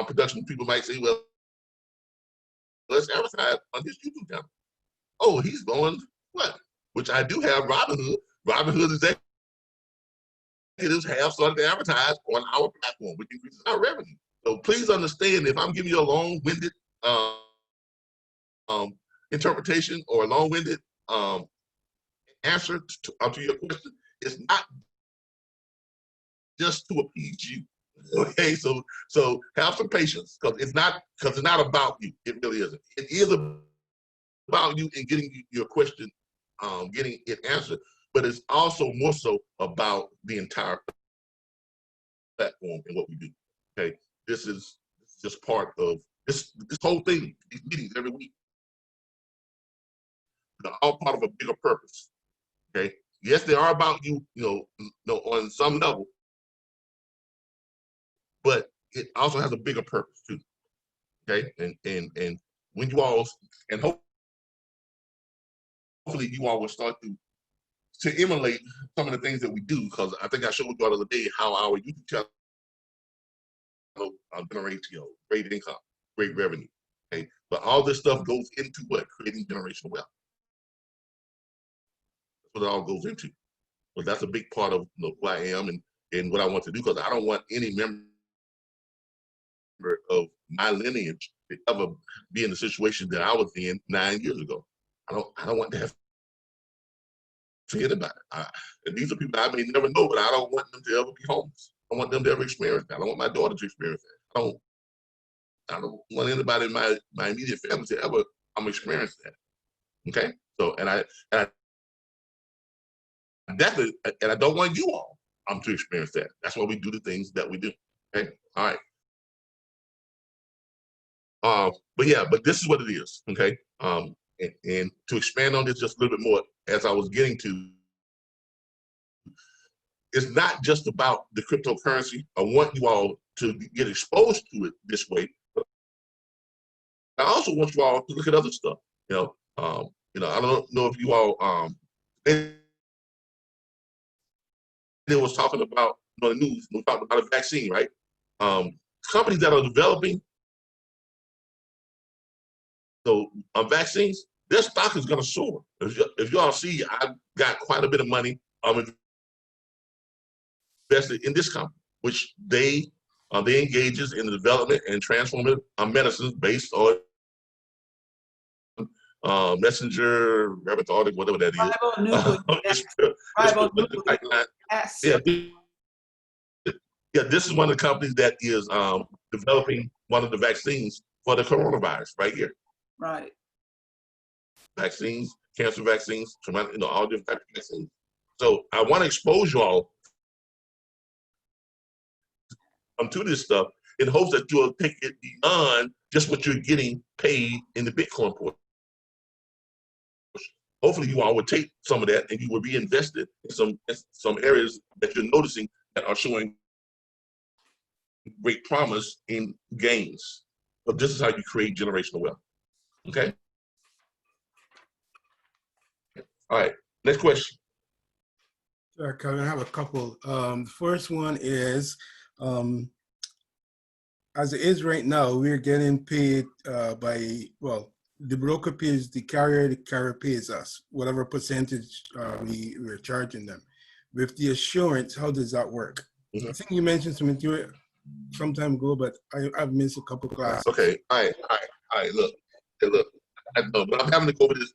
A: production people might say, well, let's advertise on his YouTube channel. Oh, he's going what? Which I do have Robinhood. Robinhood executives have started to advertise on our platform, which increases our revenue. So please understand, if I'm giving you a long-winded interpretation or a long-winded answer to your question, it's not just to appease you. Okay, so have some patience, because it's not about you. It really isn't. It is about you and getting your question, getting it answered, but it's also more so about the entire platform and what we do. Okay, this is just part of this whole thing. These meetings every week, they're all part of a bigger purpose. Okay, yes, they are about you, on some level, but it also has a bigger purpose too. Okay, and when you all, and hopefully you all will start to emulate some of the things that we do, because I think I showed you the other day how our YouTube channel generates great income, great revenue. Okay, but all this stuff goes into what? Creating generational wealth. That's what it all goes into. But that's a big part of who I am and what I want to do, because I don't want any member of my lineage to ever be in the situation that I was in 9 years ago. I don't want to have to hear about it. And these are people I may never know, but I don't want them to ever be homeless. I want them to ever experience that. I don't want my daughter to experience that. I don't want anybody in my immediate family to ever experience that. Okay? So, and I definitely, and I don't want you all to experience that. That's why we do the things that we do. Okay? All right. But this is what it is. Okay? And to expand on this just a little bit more, as I was getting to, it's not just about the cryptocurrency. I want you all to get exposed to it this way. But I also want you all to look at other stuff. I don't know if you all it was talking about the news. We talked about a vaccine, right? Companies that are developing vaccines, their stock is going to soar. If y'all see, I got quite a bit of money invested in this company, which they engages in the development and transformative medicines based on messenger, rhabdotic, whatever that is. This is one of the companies that is developing one of the vaccines for the coronavirus right here.
G: Right.
A: Vaccines, cancer vaccines, all different types of vaccines. So I want to expose you all to this stuff in hopes that you'll take it beyond just what you're getting paid in the Bitcoin portion. Hopefully you all would take some of that and you will be invested in some areas that you're noticing that are showing great promise in gains. But this is how you create generational wealth. Okay? All right, next question.
C: Sure, Kevin, I have a couple. The first one is, as it is right now, we're getting paid the broker pays the carrier pays us, whatever percentage we're charging them. With the assurance, how does that work?
A: Mm-hmm.
C: I think you mentioned something to it some time ago, but I've missed a couple classes.
A: Okay, all right, look, I know, but I'm having to go over this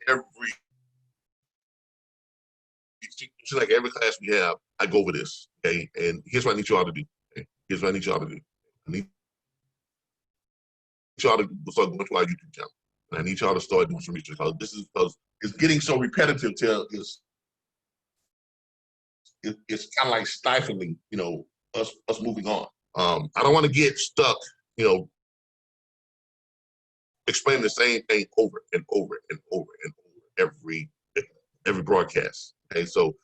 A: like every class we have, I go over this, okay? And here's what I need you all to do. Okay? Here's what I need you all to do. I need y'all to start going to our YouTube channel. And I need y'all to start doing some research because it's getting so repetitive till it's kind of like stifling, us moving on. I don't want to get stuck, explaining the same thing over and over and over and over every broadcast. Okay, so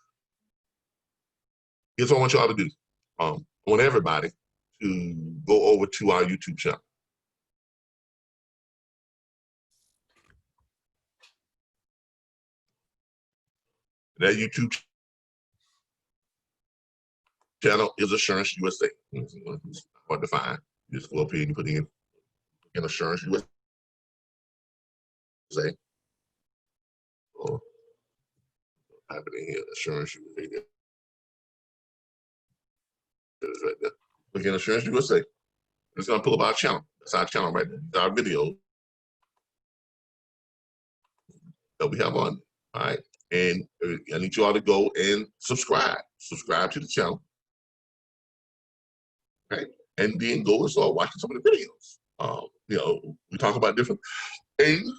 A: here's what I want y'all to do. I want everybody to go over to our YouTube channel. That YouTube channel is Assurance USA. It's hard to find. You just go up here and you put in Assurance USA. Or type it in here, Assurance USA. It's right there. Look at Assurance USA. It's going to pull up our channel. That's our channel right there. It's our video that we have on. All right. And I need you all to go and subscribe. Subscribe to the channel. Right? And then go and start watching some of the videos. We talk about different things.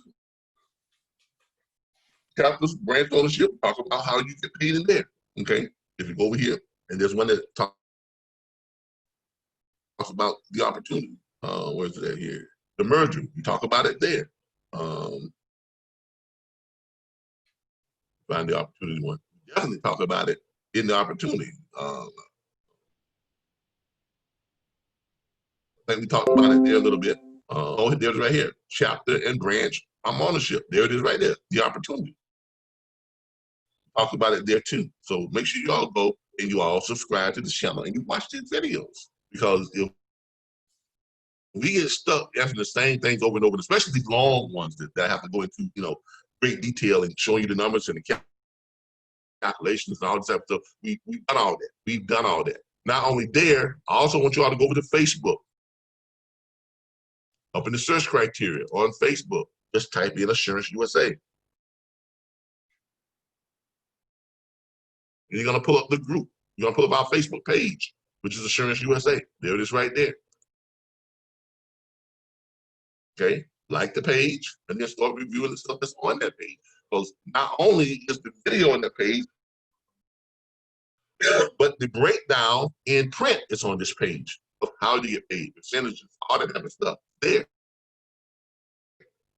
A: Capitalist brand ownership, talk about how you get paid in there. Okay? If you go over here, and there's one that talks about the opportunity. Where's it at here? The merger. We talk about it there. Find the opportunity one. We definitely talk about it in the opportunity. I think we talked about it there a little bit. There's right here, chapter and branch ownership. There it is right there, the opportunity. Talk about it there too. So make sure you all go and you all subscribe to the channel and you watch these videos. Because if we get stuck asking the same things over and over, especially these long ones that have to go into great detail and showing you the numbers and the calculations and all this type of stuff, we've done all that. We've done all that. Not only there, I also want you all to go over to Facebook. Up in the search criteria on Facebook, just type in Assurance USA. And you're gonna pull up the group. You're gonna pull up our Facebook page, which is Assurance USA. There it is right there. Okay, like the page, and then start reviewing the stuff that's on that page. Because not only is the video on that page, but the breakdown in print is on this page of how you get paid, percentages, all that type of stuff there.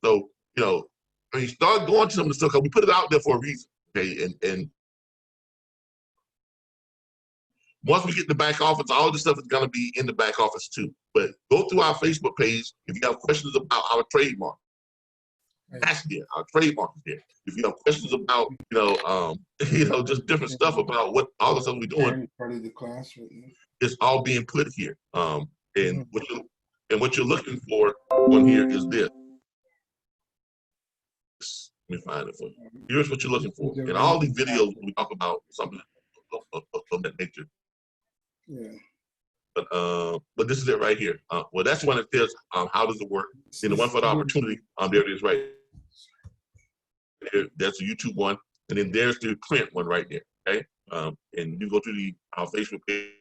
A: So, you know, when you start going to some of the stuff, because we put it out there for a reason, okay? And once we get the back office, all this stuff is going to be in the back office too. But go through our Facebook page if you have questions about our trademark. That's there. Our trademark is there. If you have questions about, just different stuff about what all the stuff we're doing,
C: Part of the class, right?
A: it's all being put here. And what you're looking for on here is this. Let me find it for you. Here's what you're looking for. In all these videos, we talk about something of that nature.
C: Yeah.
A: But this is it right here. Well, that's one that says how does it work. And the one for the opportunity, there it is right there. That's the YouTube one, and then there's the print one right there. Okay, and you go to our Facebook page.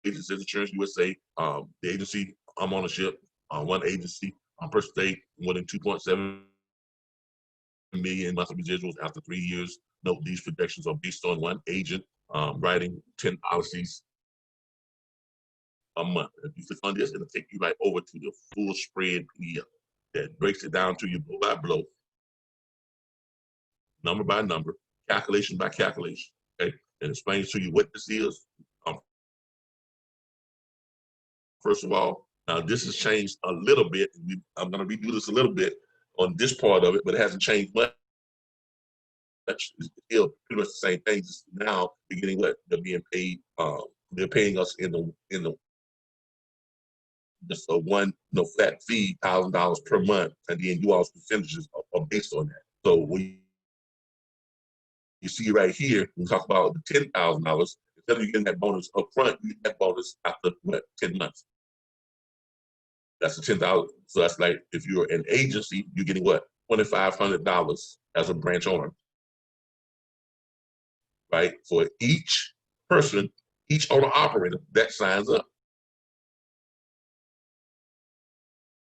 A: It says Insurance USA. The agency ownership. One agency. Per state, more than 2.7 million monthly residuals after 3 years. Note these projections are based on one agent writing 10 policies a month. If you click on this, it'll take you right over to the full spread PDF that breaks it down to you blow by blow, number by number, calculation by calculation. Okay, and explains to you what this is. First of all, now this has changed a little bit. I'm going to redo this a little bit on this part of it, but it hasn't changed much. It's still pretty much the same thing. Just now they're getting what they're being paid. They're paying us in the just a one flat fee, $1,000 per month, and then you all's percentages are based on that. So when you see right here, we talk about the $10,000. Instead of you getting that bonus up front, you get that bonus after 10 months. That's the $10,000. So that's like if you're an agency, you're getting what? $2,500 as a branch owner, right? For each person, each owner operator that signs up.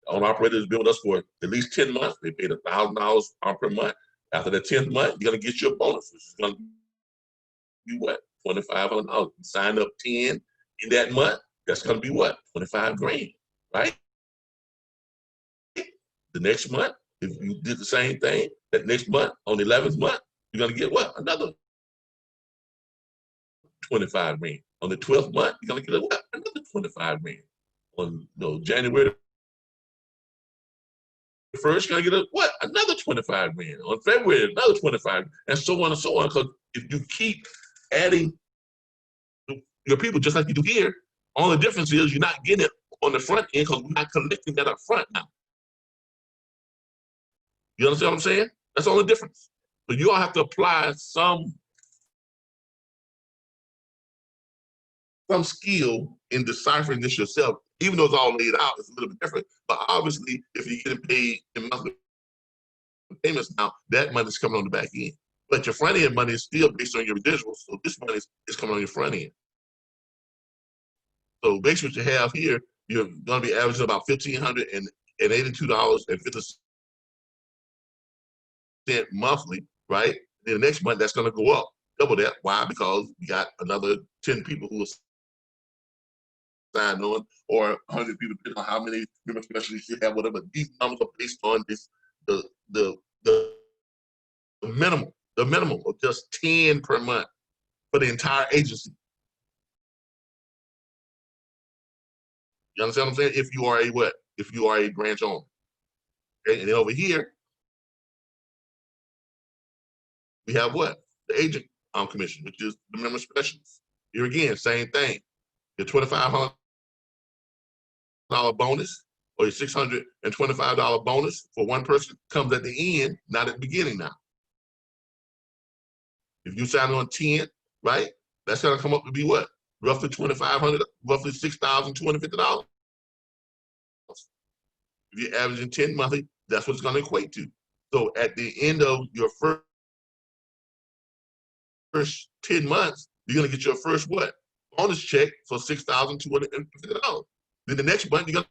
A: The owner operator has been with us for at least 10 months. They paid $1,000 per month. After the 10th month, you're gonna get your bonus, which is gonna be what? $2,500. You sign up 10 in that month, that's gonna be what? 25 grand, right? The next month, if you did the same thing, that next month, on the 11th month, you're gonna get what? Another 25 grand. On the 12th month, you're gonna get what? Another 25 grand. On January 1st, you're gonna get what? Another 25 grand. On February, another 25, and so on and so on. Because if you keep adding your people just like you do here, all the difference is you're not getting it on the front end because we're not collecting that up front now. You understand what I'm saying? That's all the difference. So you all have to apply some skill in deciphering this yourself. Even though it's all laid out, it's a little bit different. But obviously, if you're getting paid in monthly payments now, that money is coming on the back end. But your front end money is still based on your residuals. So this money is coming on your front end. So basically what you have here, you're going to be averaging about $1,582.50 monthly, right? Then the next month, that's going to go up, double that. Why? Because you got another 10 people who are signed on, or 100 people, depending on how many member specialists you have, whatever. These numbers are based on this, the minimum of just 10 per month for the entire agency. You understand what I'm saying? If you are a what? If you are a branch owner. Okay, and then over here, we have what? The agent commission, which is the member specialist. Here again, same thing. Your $2,500 bonus or your $625 bonus for one person comes at the end, not at the beginning now. If you sign on 10, right, that's going to come up to be what? Roughly $2,500, roughly $6,250. If you're averaging 10 monthly, that's what it's going to equate to. So at the end of your first 10 months, you're going to get your first what? Bonus check for $6,250. Then the next month, you're going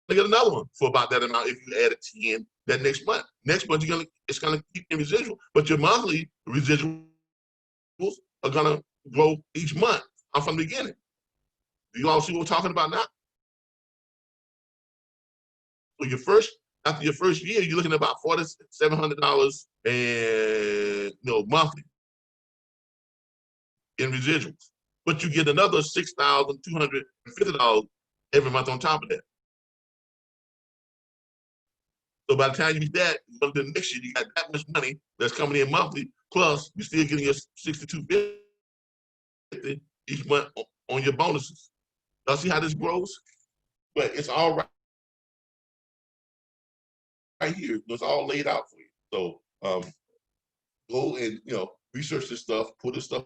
A: to get another one for about that amount if you added 10 that next month. Next month, it's going to keep in residual, but your monthly residuals are going to grow each month from the beginning. Do you all see what we're talking about now? So after your first year, you're looking at about $4,700 and monthly in residuals. But you get another $6,250 every month on top of that. So by the time you get that, the next year you got that much money that's coming in monthly, plus you're still getting your $6,250 each month on your bonuses. Y'all see how this grows? But it's all right here. It's all laid out for you. So go and research this stuff, put this stuff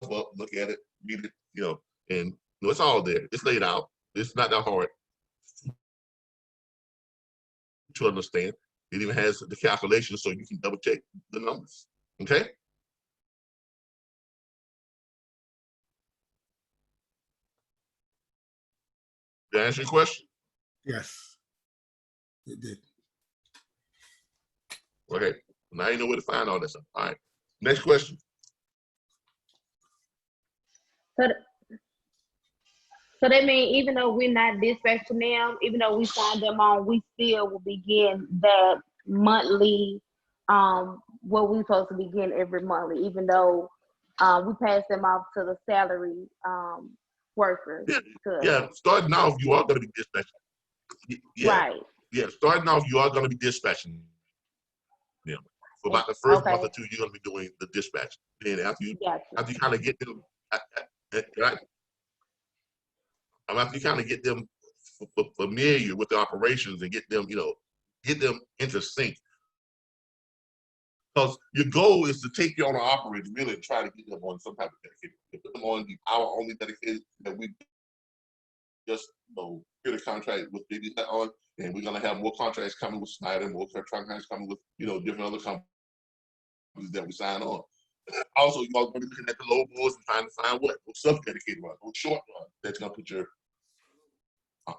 A: up, look at it, read it, and it's all there. It's laid out. It's not that hard to understand. It even has the calculations so you can double check the numbers. Okay? Did I answer your question?
C: Yes, it did.
A: Okay. Now you know where to find all that stuff. All right. Next question.
G: So that means even though we're not dispatching them, even though we signed them on, we still will begin that monthly, what we're supposed to begin every monthly, even though we pass them off to the salary workers.
A: Yeah. Starting off, you are going to be dispatching. Yeah.
G: Right.
A: Yeah. Starting off, you are going to be dispatching them. For about the first month or two, you're going to be doing the dispatch. Then after you kind of get them, after you kind of get them familiar with the operations and get them into sync. Because your goal is to take your owner operators really and try to get them on some type of dedicated. Put them on the hour-only dedicated that we just get a contract with JD on, and we're gonna have more contracts coming with Snyder, more contracts coming with different other companies that we sign on. Also, you all going to be looking at the low boards and trying to find what sub-dedicated run, or short run that's gonna put your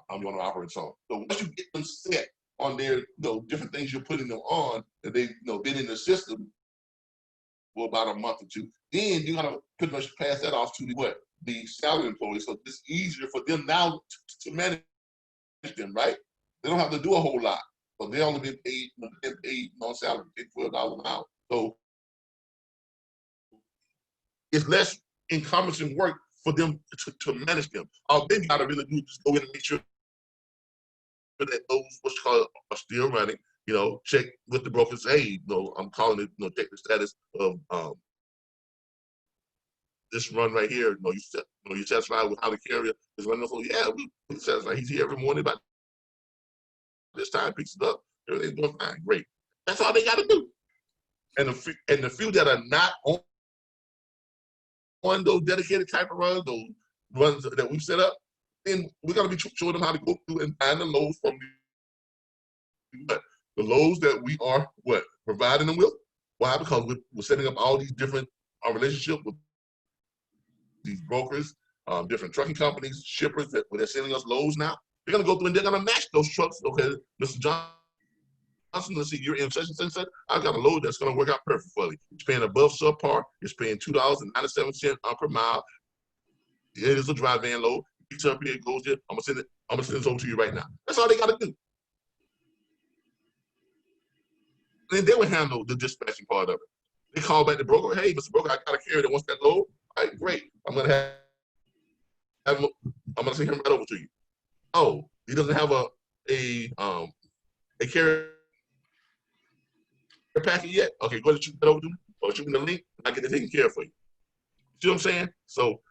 A: owner operators on. So once you get them set on their different things you're putting them on, that they've been in the system for about a month or two, then you're gonna pretty much pass that off to the salary employees. So it's easier for them now to manage them, right? They don't have to do a whole lot. So they only been paid on salary, $12 an hour. So it's less encumbersome work for them to manage them. All they gotta really do is just go in and make sure that those are still running. Check with the brokers. Hey, I'm calling it. Check the status of this run right here. You satisfied with how the carrier is running? So yeah, we satisfied. He's here every morning about this time, picks it up. Everything's going fine. Great. That's all they got to do. And the few that are not on those dedicated type of runs, those runs that we've set up, then we're gonna be showing them how to go through and find the loads from the loads that we are providing them with. Why? Because we're setting up all these different relationships with these brokers, different trucking companies, shippers that they're sending us loads now. They're gonna go through and they're gonna match those trucks. Okay, Mr. Johnson, let's see, you're in such and such and such. I've got a load that's gonna work out perfect for you. It's paying above subpar. It's paying $2.97 per mile. It is a dry van load. It picks up here, it goes there. I'm gonna send this over to you right now. That's all they gotta do. And they would handle the dispatching part of it. They call back the broker. Hey, Mr. Broker, I got a carrier that wants that load. All right, great. I'm gonna send him right over to you. Oh, he doesn't have a carrier packet yet? Okay, go ahead and shoot that over to me, or shoot me the link, and I get it taken care of for you. See what I'm saying? So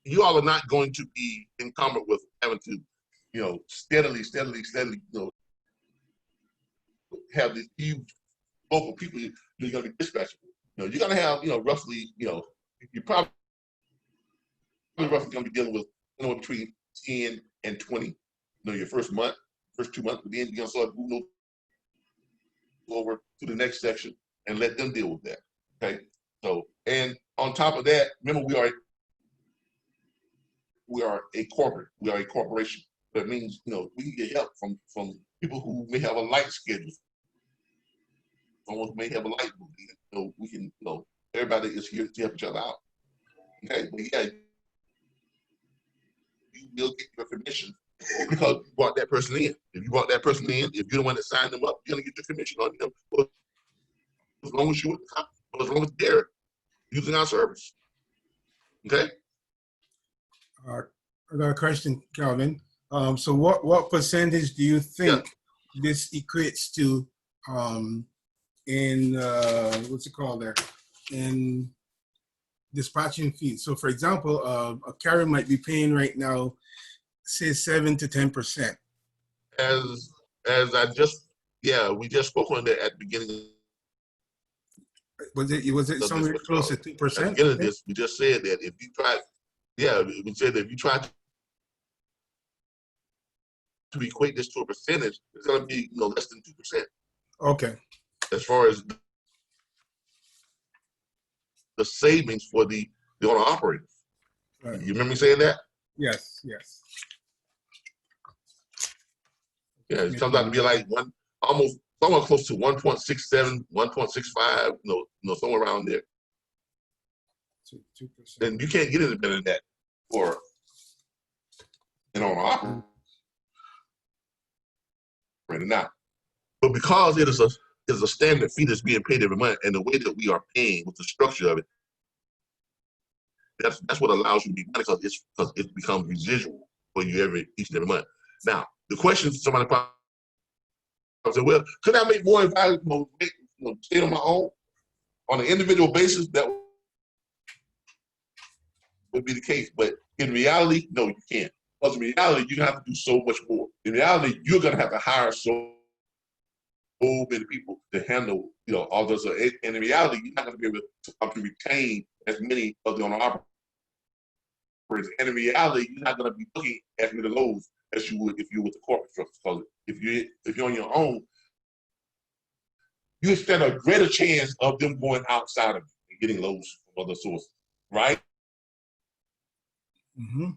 A: you all are not going to be encumbered with having to, steadily, have these huge local people you're going to be dispatching. You're going to have, roughly, you're probably roughly going to be dealing with between 10 and 20, your first month, first 2 months, but then you're gonna start moving over to the next section and let them deal with that. Okay. So, and on top of that, remember we are a corporate, we are a corporation. That means, we can get help from people who may have a light schedule. Someone who may have a light movie. We can, everybody is here to help each other out. Okay, but yeah, you will get your commission because you brought that person in. If you brought that person in, if you're the one that signed them up, you're gonna get your commission on them. As long as as long as they're using our service. Okay.
C: I got a question, Calvin. So what percentage do you think this equates to in what's it called there? In dispatching fees. So for example, a carrier might be paying right now, say 7 to 10%.
A: As we just spoke on that at the beginning.
C: Was it somewhere close to 2%?
A: At the beginning of this, we just said that if you try, we said that if you try to equate this to a percentage, it's going to be less than 2%.
C: Okay.
A: As far as the savings for the owner operators. Right. You remember me saying that?
C: Yes.
A: Yeah, it comes out to be like almost somewhere close to 1.67, 1.65, somewhere around there.
C: 2%.
A: And you can't get any better than that for an owner operator now. But because it is a standard fee that's being paid every month, and the way that we are paying with the structure of it, that's what allows you to be money because it becomes residual for you each and every month. Now, the question somebody probably say, well, could I make more if I stay on my own on an individual basis? That would be the case, but in reality, no, you can't. Because in reality, you have to do so much more. In reality, you're going to have to hire so many people to handle, all those. And in reality, you're not going to be able to retain as many of the owner operators. And in reality, you're not going to be looking at many of those as you would if you were with the corporate structure. Because if you're on your own, you stand a greater chance of them going outside of you and getting loads from other sources, right?
C: Mm-hmm.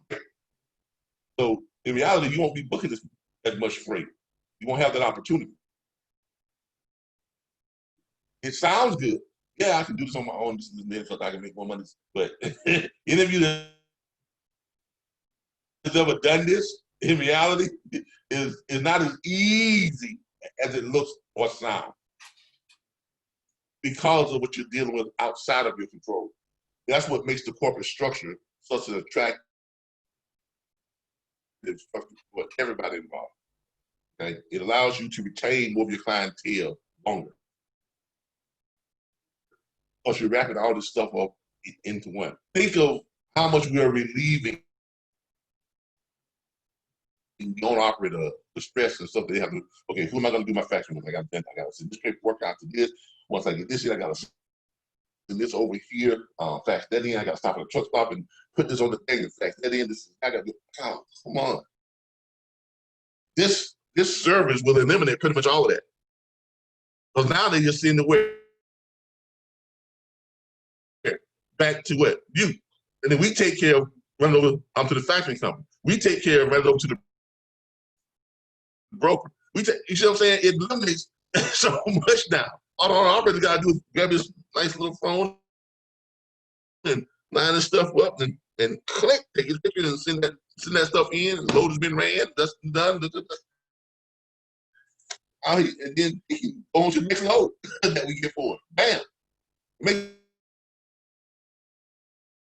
A: So in reality, you won't be booking as much freight. You won't have that opportunity. It sounds good. Yeah, I can do this on my own because I can make more money. But any of you that has ever done this, in reality, is not as easy as it looks or sounds because of what you're dealing with outside of your control. That's what makes the corporate structure such an attractive structure for everybody involved. Okay? It allows you to retain more of your clientele longer. Plus, you're wrapping all this stuff up into one. Think of how much we are relieving the owner operator, the stress and stuff that they have to. Okay, who am I going to do my factoring with? I got to send this paperwork out to this. Once I get this in, I got to send this over here. Fax that in. I got to stop at a truck stop and put this on the thing and fax that in. I got to do. Oh, come on. This service will eliminate pretty much all of that. Because now they just seeing the way. Back to what? You. And then we take care of running over to the factoring company. We take care of running over to the broker. You see what I'm saying? It eliminates so much now. All the operator got to do is grab his nice little phone and line this stuff up and click, take his picture and send that stuff in. The load has been ran, that's done. And then he can go on to the next load that we get for it. Bam. Make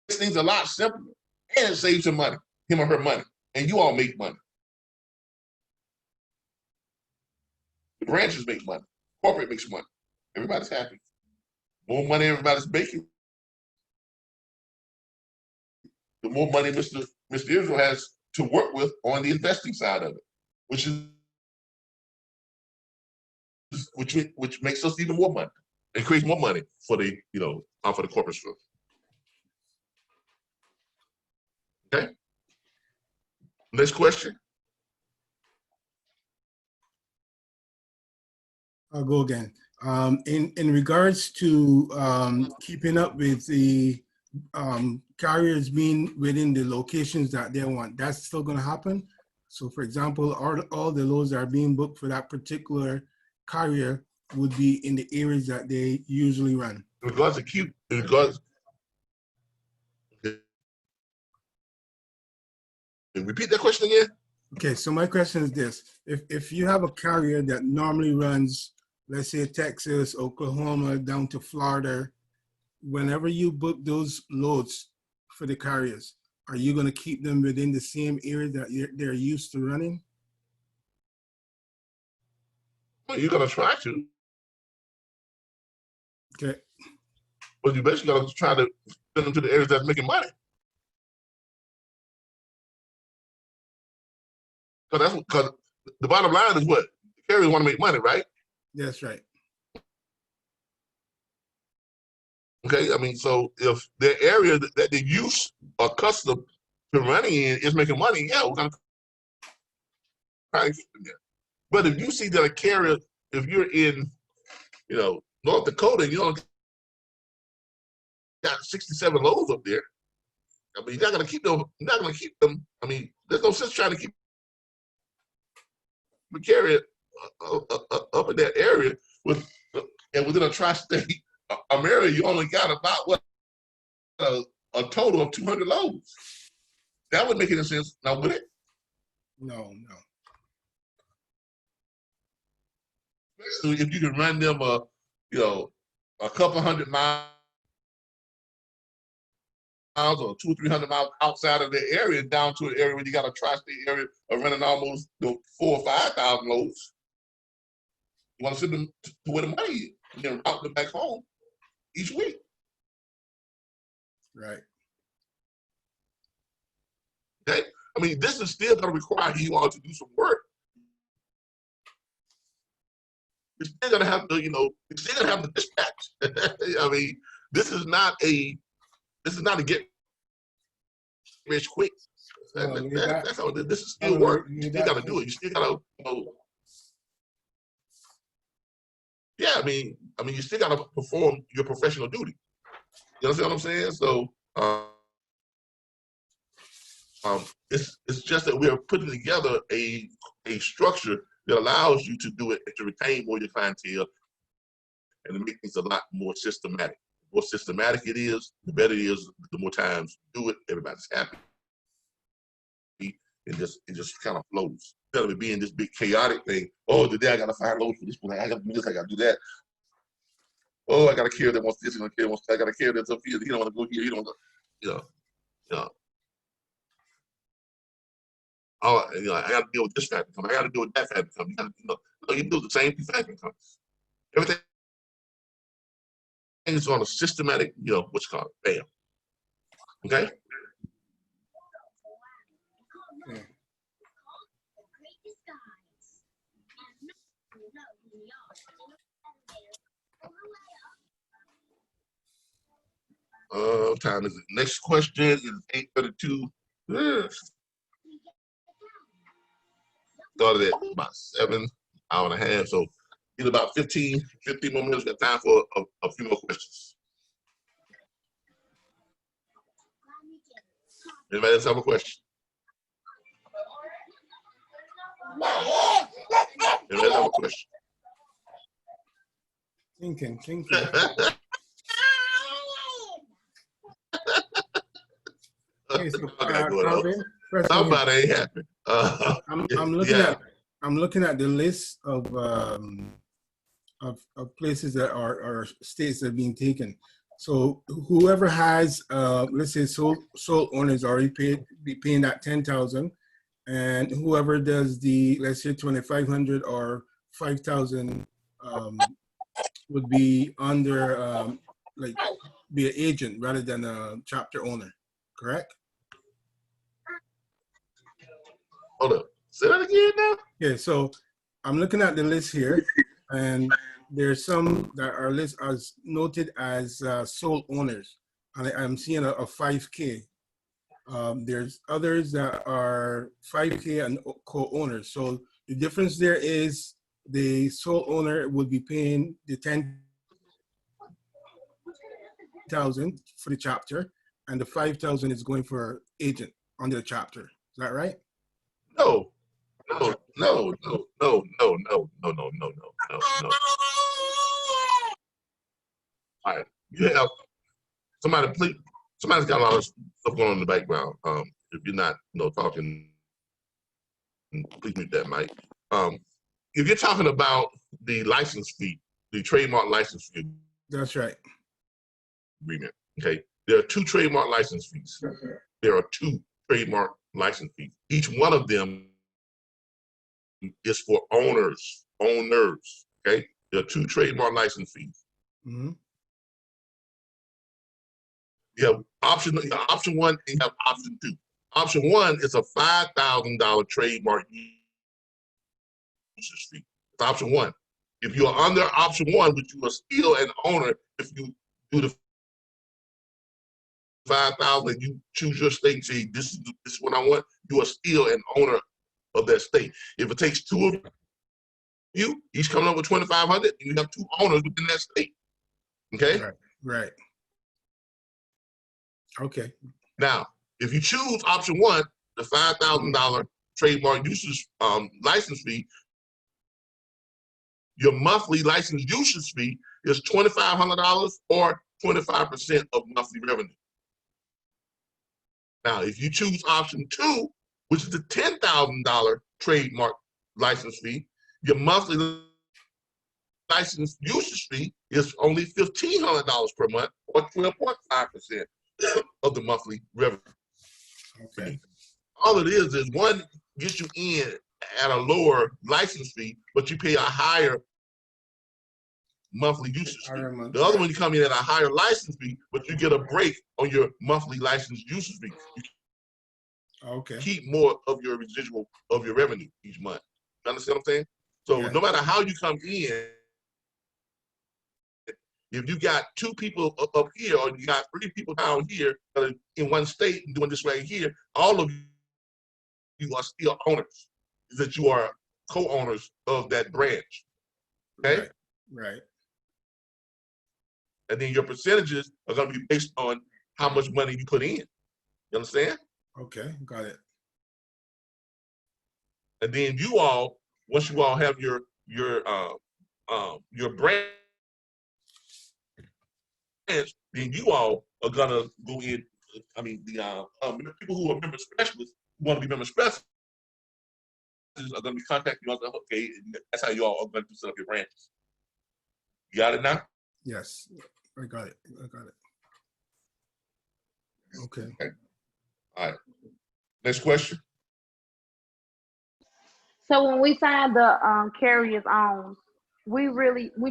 A: things a lot simpler, and it saves him money, him or her money, and you all make money. The branches make money, corporate makes money, everybody's happy. More money everybody's making, the more money Mr. Israel has to work with on the investing side of it, which makes us even more money. It creates more money for the for the corporate structure. Okay. Next question.
C: I'll go again. In regards to keeping up with the carriers being within the locations that they want, that's still going to happen. So, for example, all the loads that are being booked for that particular carrier would be in the areas that they usually run.
A: In regards to repeat that question again.
C: Okay, so my question is this: if you have a carrier that normally runs, let's say Texas, Oklahoma, down to Florida, whenever you book those loads for the carriers, are you going to keep them within the same area that they're used to running?
A: Well, you're gonna try to.
C: Okay.
A: But you basically gotta try to send them to the areas that's making money. Because the bottom line is what? The carriers want to make money, right?
C: That's right.
A: Okay, I mean, so if the area that they use or accustomed to running in is making money, yeah, we're gonna try to keep them there. But if you see that a carrier, if you're in, North Dakota, and you only got 67 loads up there, I mean, you're not gonna keep them. You're not gonna keep them. I mean, there's no sense trying to keep the carrier up in that area and within a tri-state area, you only got about a total of 200 loads. That would make any sense. Now, would it?
C: No.
A: Especially if you can run them a couple hundred miles or 200 or 300 miles outside of the area down to an area where you got a tri-state area of running almost 4,000 or 5,000 loads. You want to send them to where the money is, and then route them back home each week.
C: Right.
A: Okay? I mean, this is still going to require you all to do some work. You're still going to have to, you're still going to have to dispatch. I mean, this is not a get rich quick. That's how this is still work. You still got to do it. You still got to, yeah, I mean, you still got to perform your professional duty. You understand what I'm saying? So, it's just that we are putting together a structure that allows you to do it and to retain more of your clientele and to make things a lot more systematic. The more systematic it is, the better it is. The more times you do it, everybody's happy. It just kind of flows. Instead of it being this big chaotic thing, oh, today I got to find loads for this one. I got to do this, I got to do that. Oh, I got to carry that wants this, I got to carry that up here. He don't want to go here. He don't want to, Oh, I got to deal with this factor company. I got to deal with that factor company. You do the same thing factor companies. Everything is on a systematic, what's called bam. Okay.
C: Yeah.
A: What time is it? Next question is 8:32. Started at about 7 hour and a half. So in about 15 more minutes, we got time for a few more questions. Anybody else have a question? Anybody have a question?
C: Thinking. Okay, so,
A: Somebody ain't happy.
C: I'm looking at the list of places that are states that are being taken. So whoever has let's say sole owners already be paying that 10,000, and whoever does the, let's say, 2,500 or 5,000 would be under be an agent rather than a chapter owner, correct?
A: Hold up. Say that again now?
C: Yeah, so I'm looking at the list here, and there's some that are listed as noted as sole owners, and I'm seeing a 5K. There's others that are 5K and co-owners. So the difference there is the sole owner would be paying the 10,000 for the chapter, and the 5,000 is going for agent under the chapter. Is that right?
A: No, no, no, no, no, no, no, no, no, no, no, no. All right, you have somebody. Please, somebody's got a lot of stuff going on in the background. If you're not, talking, please mute that mic. If you're talking about the license fee, the trademark license fee
C: That's right.
A: agreement, okay, there are 2 trademark license fees. There are 2 trademark license fees. Each one of them is for owners, okay? There are 2 trademark license fees.
C: Mm-hmm.
A: You have option 1 and you have option 2. Option 1 is a $5,000 trademark usage fee. It's option 1. If you're under option 1, but you are still an owner, if you do the 5,000, you choose your state and say, this is what I want, you are still an owner of that state. If it takes 2 of you, each coming up with 2,500, you have 2 owners within that state. Okay?
C: Right. Okay.
A: Now, if you choose option 1, the $5,000 trademark usage license fee, your monthly license usage fee is $2,500 or 25% of monthly revenue. Now, if you choose option 2, which is the $10,000 trademark license fee, your monthly license usage fee is only $1,500 per month or 12.5% of the monthly revenue.
C: Okay.
A: All it is one gets you in at a lower license fee, but you pay a higher monthly usage fee. The other one, you come in at a higher license fee, but you get a break on your monthly license usage fee. You keep more of your residual of your revenue each month. You understand what I'm saying? So no matter how you come in, if you got 2 people up here or you got 3 people down here in one state and doing this right here, all of you are still owners, that you are co-owners of that branch. Okay?
C: Right.
A: And then your percentages are going to be based on how much money you put in. You understand?
C: Okay, got it.
A: And then you all, once you all have your branch, then you all are gonna go in. I mean, the people who are member specialists, who want to be member specialists, are gonna be contacting you. Okay, that's how you all are going to set up your branches. You got it now?
C: Yes, I got it. Okay.
A: All right. Next question.
G: So when we sign the carriers on, we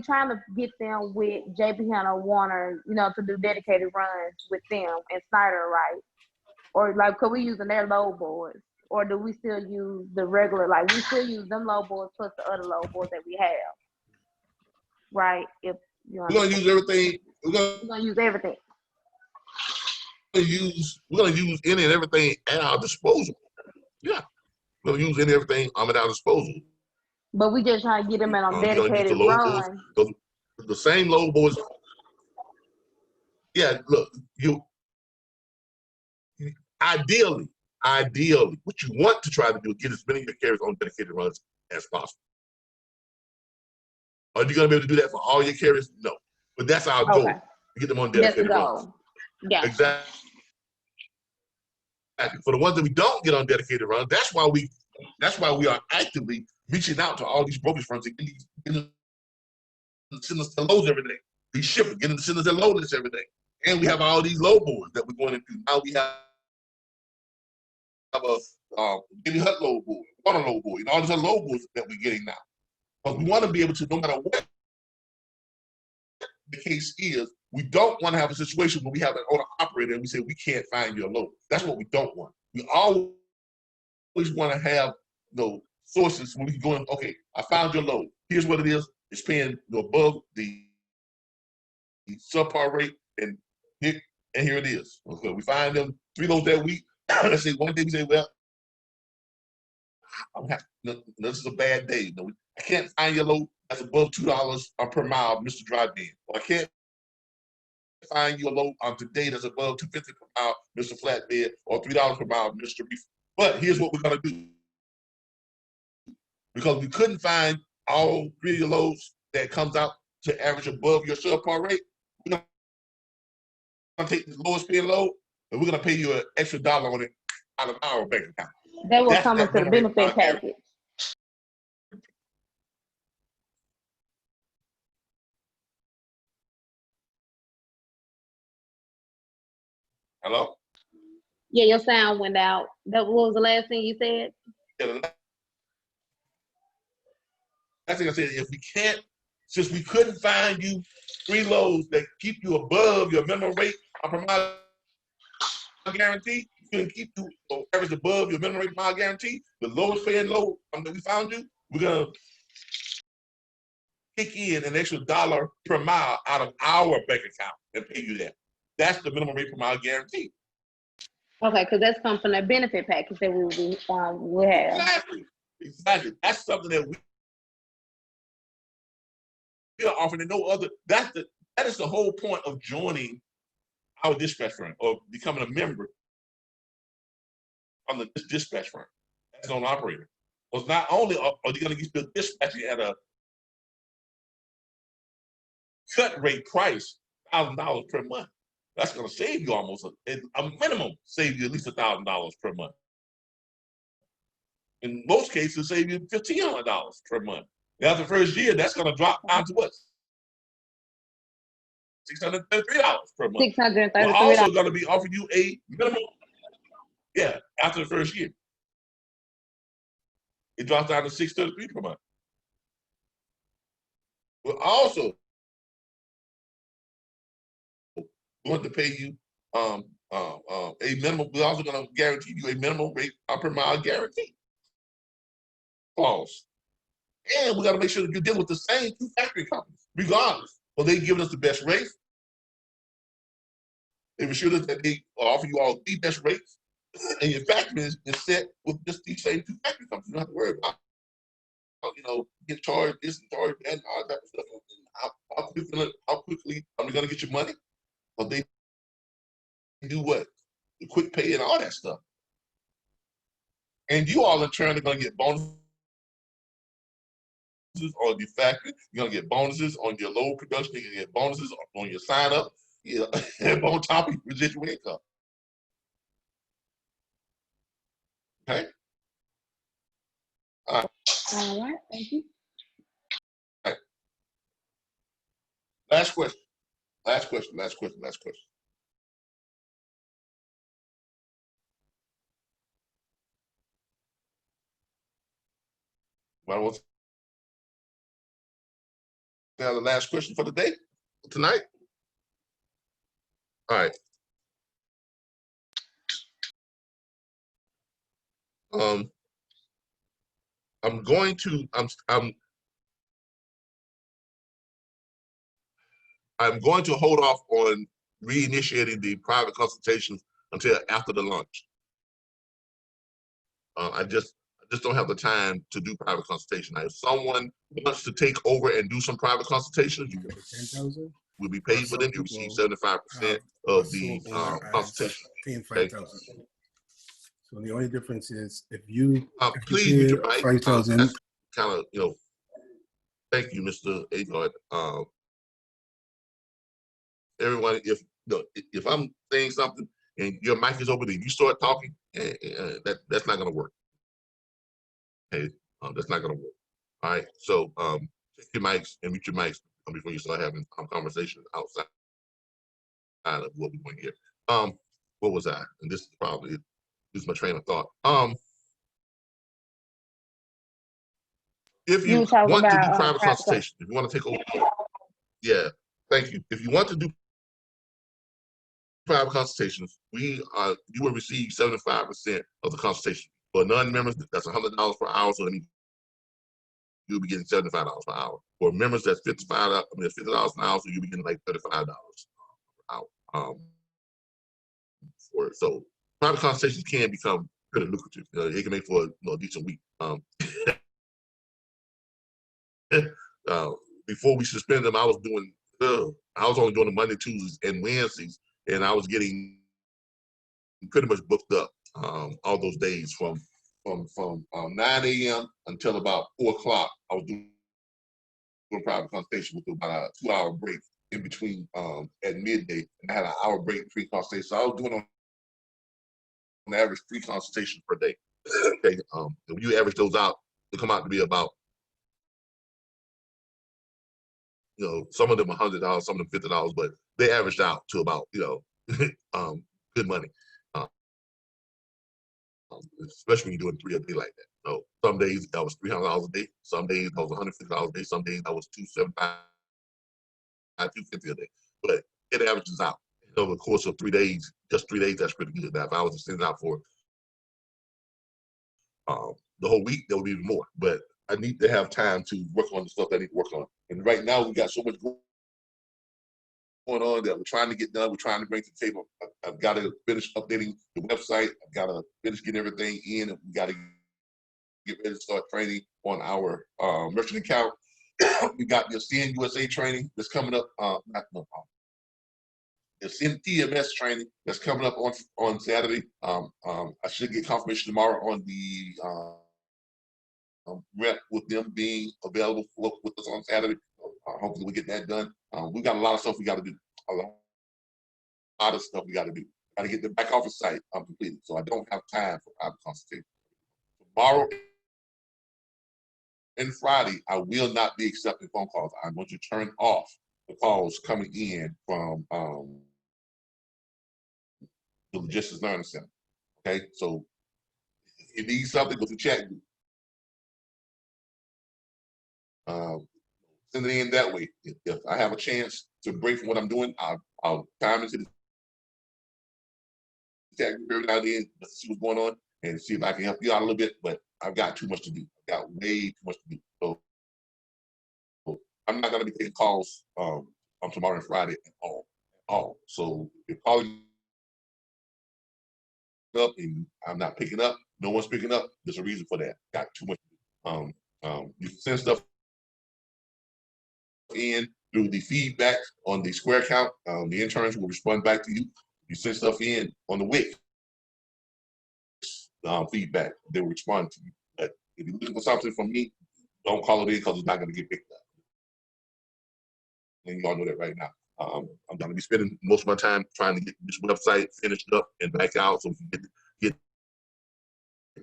G: trying to get them with JP Hunter Warner, to do dedicated runs with them and Snyder, right? Or like, could we using their load boards, or do we still use the regular? Like, we still use them load boards plus the other load boards that we have, right? If
A: we're gonna use everything. We're
G: gonna use everything.
A: We're gonna use any and everything at our disposal. Yeah, we're gonna use any and everything at our disposal.
G: But we just trying to get them in on dedicated run.
A: The same load boards. Yeah, look, ideally, what you want to try to do is get as many of your carriers on dedicated runs as possible. Are you going to be able to do that for all your carriers? No, but that's our goal. To get them on dedicated runs.
G: Yeah.
A: Exactly. For the ones that we don't get on dedicated runs, that's why we are actively reaching out to all these brokerage firms and getting send us their loads every day. These shippers getting to send us their load lists every day. And we have all these load boards that we're going into. Now we have a Getting Hut load board, Water load board, all these other load boards that we're getting now. But we want to be able to, no matter what the case is, we don't want to have a situation where we have an owner operator and we say we can't find your load. That's what we don't want. We always want to have sources when we can go in, okay, I found your load. Here's what it is. It's paying above the subpar rate, and here it is. Okay, we find them 3 loads that week. let's say one day we say, well, this is a bad day. I can't find your load that's above $2 per mile, Mr. Drive-In. Or I can't find your load on today that's above $2.50 per mile, Mr. Flatbed, or $3 per mile, Mr. Reefer. But here's what we're gonna do. Because we couldn't find all 3 of your loads that comes out to average above your subpar rate, we're gonna take the lowest paying load and we're gonna pay you an extra $1 on it out of our bank account.
G: They will come into the benefit package.
A: Hello?
G: Yeah, your sound went out. What was the last thing you said?
A: Yeah, the last thing I said, if we can't, since we couldn't find you 3 loads that keep you above your minimum rate per mile guarantee, we can keep you average above your minimum rate per mile guarantee, the lowest paying load that we found you, we're gonna kick in an extra $1 per mile out of our bank account and pay you that. That's the minimum rate per mile guarantee.
G: Okay, because that's come from the benefit package that we have.
A: Exactly. That's something that we are offering no other. That is the whole point of joining our dispatch firm or becoming a member on the dispatch firm as an operator. Because not only are you going to get the dispatching at a cut rate price, $1,000 per month. That's going to save you almost a minimum, save you at least $1,000 per month. In most cases, save you $1,500 per month. After the first year, that's going to drop down to what? $633 per month.
G: $633.
A: We're also going to be offering you a minimum. Yeah, after the first year, it drops down to $633 per month. We're also going to pay you a minimum. We're also going to guarantee you a minimum rate per mile guarantee clause. And we got to make sure that you deal with the same 2 factory companies, regardless. Well, they've given us the best rates. They ensure that they offer you all the best rates, and your factory is set with just these same 2 factory companies. You don't have to worry about, get charged this and charged that and all that stuff. How quickly are we going to get your money? Well, they do what? The quick pay and all that stuff. And you all in turn are going to get bonuses on your factory. You're going to get bonuses on your load production. You're going to get bonuses on your sign up. And on top of your residual income. Okay?
G: All right, thank you.
A: All right. Last question. Well, what's now the last question for the day tonight? All right. I'm going to hold off on reinitiating the private consultations until after the lunch. I just don't have the time to do private consultation. Now, if someone wants to take over and do some private consultations, you will be paid for them. You receive 75% of the consultation.
C: Paying $5,000. So the only difference is if you
A: please mute your mic.
C: $5,000.
A: Kind of, thank you, Mr. Agard. Everyone, if I'm saying something and your mic is open and you start talking, that's not going to work. Okay, that's not going to work. All right, so check your mics and mute your mics before you start having conversations outside of what we're going here. What was I? And this is my train of thought. If you want to do private consultation, if you want to take over, yeah, thank you. If you want to do private consultations, you will receive 75% of the consultation. For non-members, that's $100 per hour, so you'll be getting $75 per hour. For members, that's $50 an hour, so you'll be getting like $35 per hour. So private consultations can become pretty lucrative. It can make for a decent week. Before we suspended them, I was only doing the Monday, Tuesdays, and Wednesdays, and I was getting pretty much booked up all those days from 9 a.m. until about 4 o'clock. I was doing private consultation with about a 2-hour break in between at midday, and I had an hour break between consultations. So I was doing on average 3 consultations per day. Okay, if you average those out, they come out to be about, some of them $100, some of them $50, but they averaged out to about, good money. Especially when you're doing 3 a day like that. So some days that was $300 a day, some days that was $150 a day, some days that was $275, $250 a day. But it averages out. Over the course of 3 days, just 3 days, that's pretty good. Now, if I was to send it out for the whole week, that would be even more. But I need to have time to work on the stuff that I need to work on. And right now, we got so much going on that we're trying to get done. We're trying to bring to the table. I've got to finish updating the website. I've got to finish getting everything in. We got to get ready to start training on our merchant account. We got the CN USA training that's coming up. The TMS training that's coming up on Saturday. I should get confirmation tomorrow on the rep with them being available with us on Saturday. Hopefully we get that done. We got a lot of stuff we got to do. A lot of stuff we got to do. Got to get the back office site completed. So I don't have time for private consultation. Tomorrow and Friday, I will not be accepting phone calls. I'm going to turn off the calls coming in from the Logistics Learning Center. Okay, so if you need something, go to chat group. Send it in that way. If I have a chance to break from what I'm doing, I'll time into the chat group every now and then to see what's going on and see if I can help you out a little bit. But I've got too much to do. I've got way too much to do. So I'm not going to be taking calls on tomorrow and Friday at all. So if you're calling up and I'm not picking up, no one's picking up, there's a reason for that. Got too much to do. You can send stuff in through the feedback on the Square account. The interns will respond back to you. You send stuff in on the Wix feedback, they will respond to you. But if you're looking for something from me, don't call it in because it's not going to get picked up. And you all know that right now. I'm going to be spending most of my time trying to get this website finished up and back out so we can get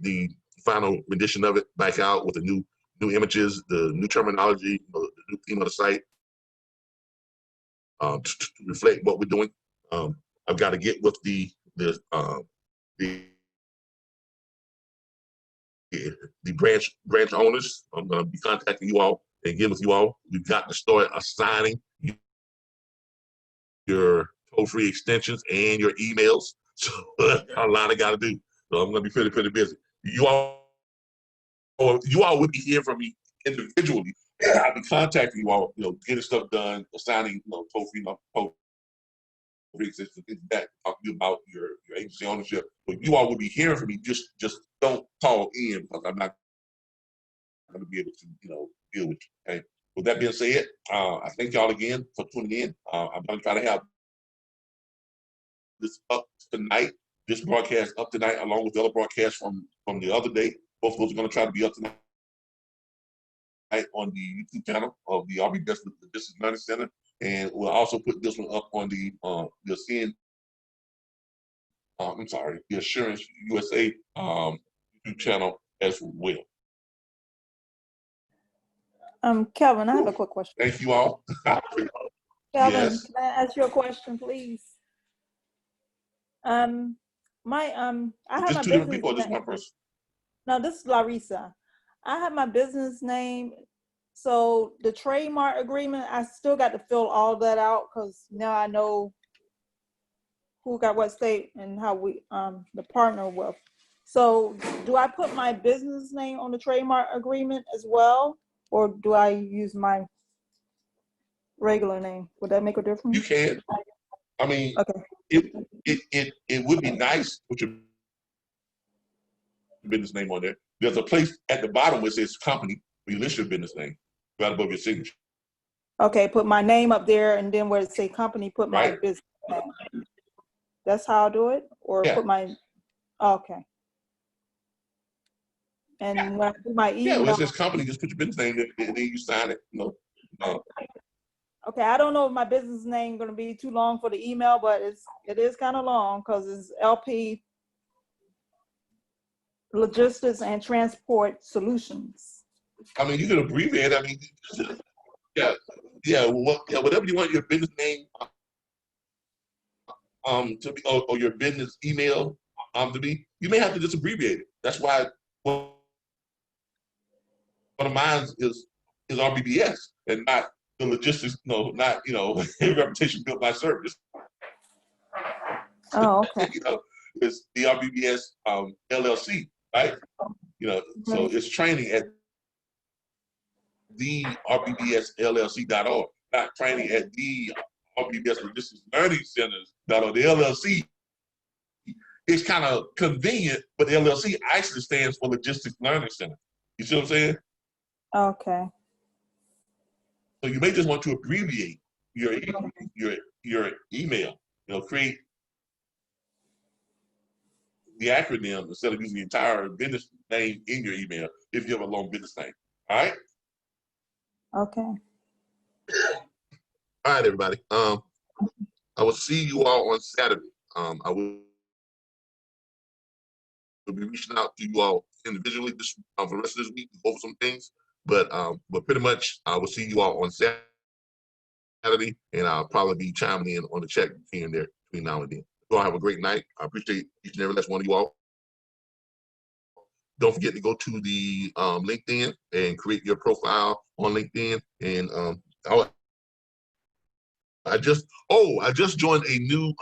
A: the final rendition of it back out with the new images, the new terminology, the new theme of the site to reflect what we're doing. I've got to get with the branch owners. I'm going to be contacting you all and get with you all. You've got to start assigning your toll-free extensions and your emails. So a lot I got to do. So I'm going to be pretty busy. You all would be hearing from me individually. I'll be contacting you all, getting stuff done, assigning, toll-free extensions, things that, talking to you about your agency ownership. But you all will be hearing from me. Just don't call in because I'm not going to be able to, deal with you. Okay. With that being said, I thank y'all again for tuning in. I'm going to try to have this up tonight, this broadcast up tonight, along with the other broadcasts from the other day. Both of those are going to try to be up tonight on the YouTube channel of the RBBS Logistics Learning Center, and we'll also put this one up on the Assurance USA YouTube channel as well.
H: Kelvin, I have a quick question.
A: Thank you all.
H: Kelvin,
A: Yes.
H: can I ask you a question, please? I have
A: Just
H: my
A: two different
H: business
A: people or just
H: name.
A: one person?
H: No, this is Larissa. I have my business name. So the trademark agreement, I still got to fill all that out because now I know who got what state and how we the partner with. So do I put my business name on the trademark agreement as well, or do I use my regular name? Would that make a difference?
A: You can. I mean,
H: Okay.
A: it would be nice with your business name on there. There's a place at the bottom where it says company, where you list your business name, right above your signature.
H: Okay, put my name up there, and then where it say company, put my
A: Right.
H: business name. That's how I do it, or
A: Yeah.
H: put my, okay. And when I do my
A: Yeah, where
H: email,
A: it says company, just put your business name there, and then you sign it.
H: okay, I don't know if my business name gonna be too long for the email, but it is kind of long because it's LP Logistics and Transport Solutions.
A: I mean, you can abbreviate it. I mean, whatever you want your business name to be, or your business email to be, you may have to just abbreviate it. That's why one of mine is RBBS and not the logistics. No, not reputation built by service.
H: Oh, okay.
A: It's the RBBS LLC, right? So it's training at the RBBSLLC.org, not training at the RBBS Logistics Learning Centers.org. The LLC is kind of convenient, but the LLC actually stands for Logistics Learning Center. You see what I'm saying?
H: Okay.
A: So you may just want to abbreviate your email. Create the acronym instead of using the entire business name in your email if you have a long business name. All right?
H: Okay.
A: All right, everybody. I will see you all on Saturday. I will be reaching out to you all individually for the rest of this week to go over some things. But pretty much I will see you all on Saturday, and I'll probably be chiming in on the chat here and there between now and then. So have a great night. I appreciate each and every last one of you all. Don't forget to go to the LinkedIn and create your profile on LinkedIn. And I just joined a new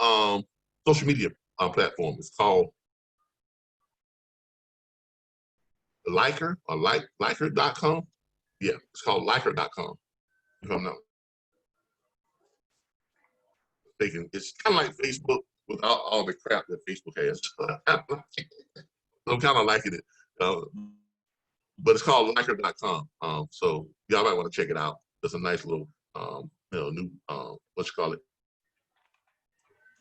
A: social media platform. It's called Liker.com. Yeah, it's called Liker.com. If I'm not mistaken, it's kind of like Facebook without all the crap that Facebook has. I'm kind of liking it. But it's called Liker.com. So y'all might want to check it out. It's a nice little new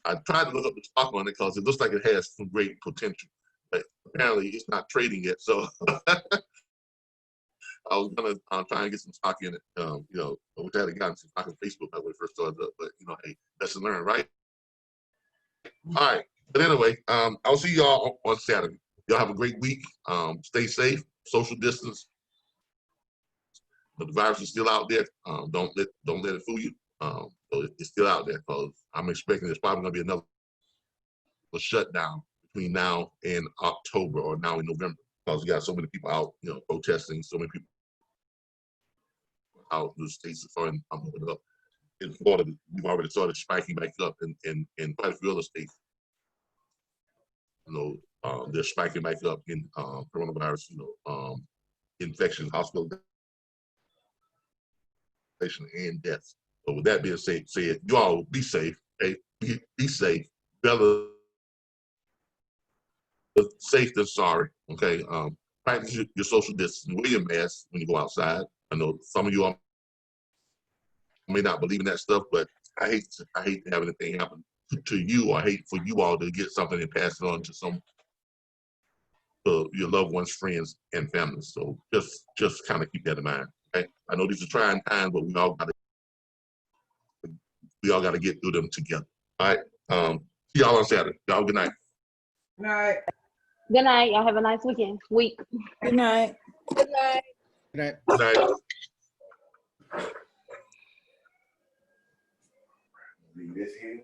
A: I tried to look up the stock on it because it looks like it has some great potential, but apparently it's not trading yet. So I was gonna try and get some stock in it. Which I had gotten some stock on Facebook when it first started up. But hey, lesson learned, right? All right. But anyway, I'll see y'all on Saturday. Y'all have a great week. Stay safe, social distance. But the virus is still out there. Don't let it fool you. So it's still out there because I'm expecting there's probably gonna be another shutdown between now and October or now in November because we got so many people out, protesting, so many people out in the states are starting moving up. In Florida, we've already started spiking back up in quite a few other states. They're spiking back up in coronavirus, infections, hospitalization, and deaths. So with that being said, you all be safe. Okay? Be safe. Better safe than sorry. Okay. Practice your social distancing. Wear your mask when you go outside. I know some of you all may not believe in that stuff, but I hate to have anything happen to you. I hate for you all to get something and pass it on to your loved ones, friends, and family. So just kind of keep that in mind. Okay? I know these are trying times, but we all got to get through them together. All right. See y'all on Saturday. Y'all good night.
H: Good night.
G: Good night. Y'all have a nice week.
H: Good night.
G: Good night.
C: Right.
A: Good night. Leave this here.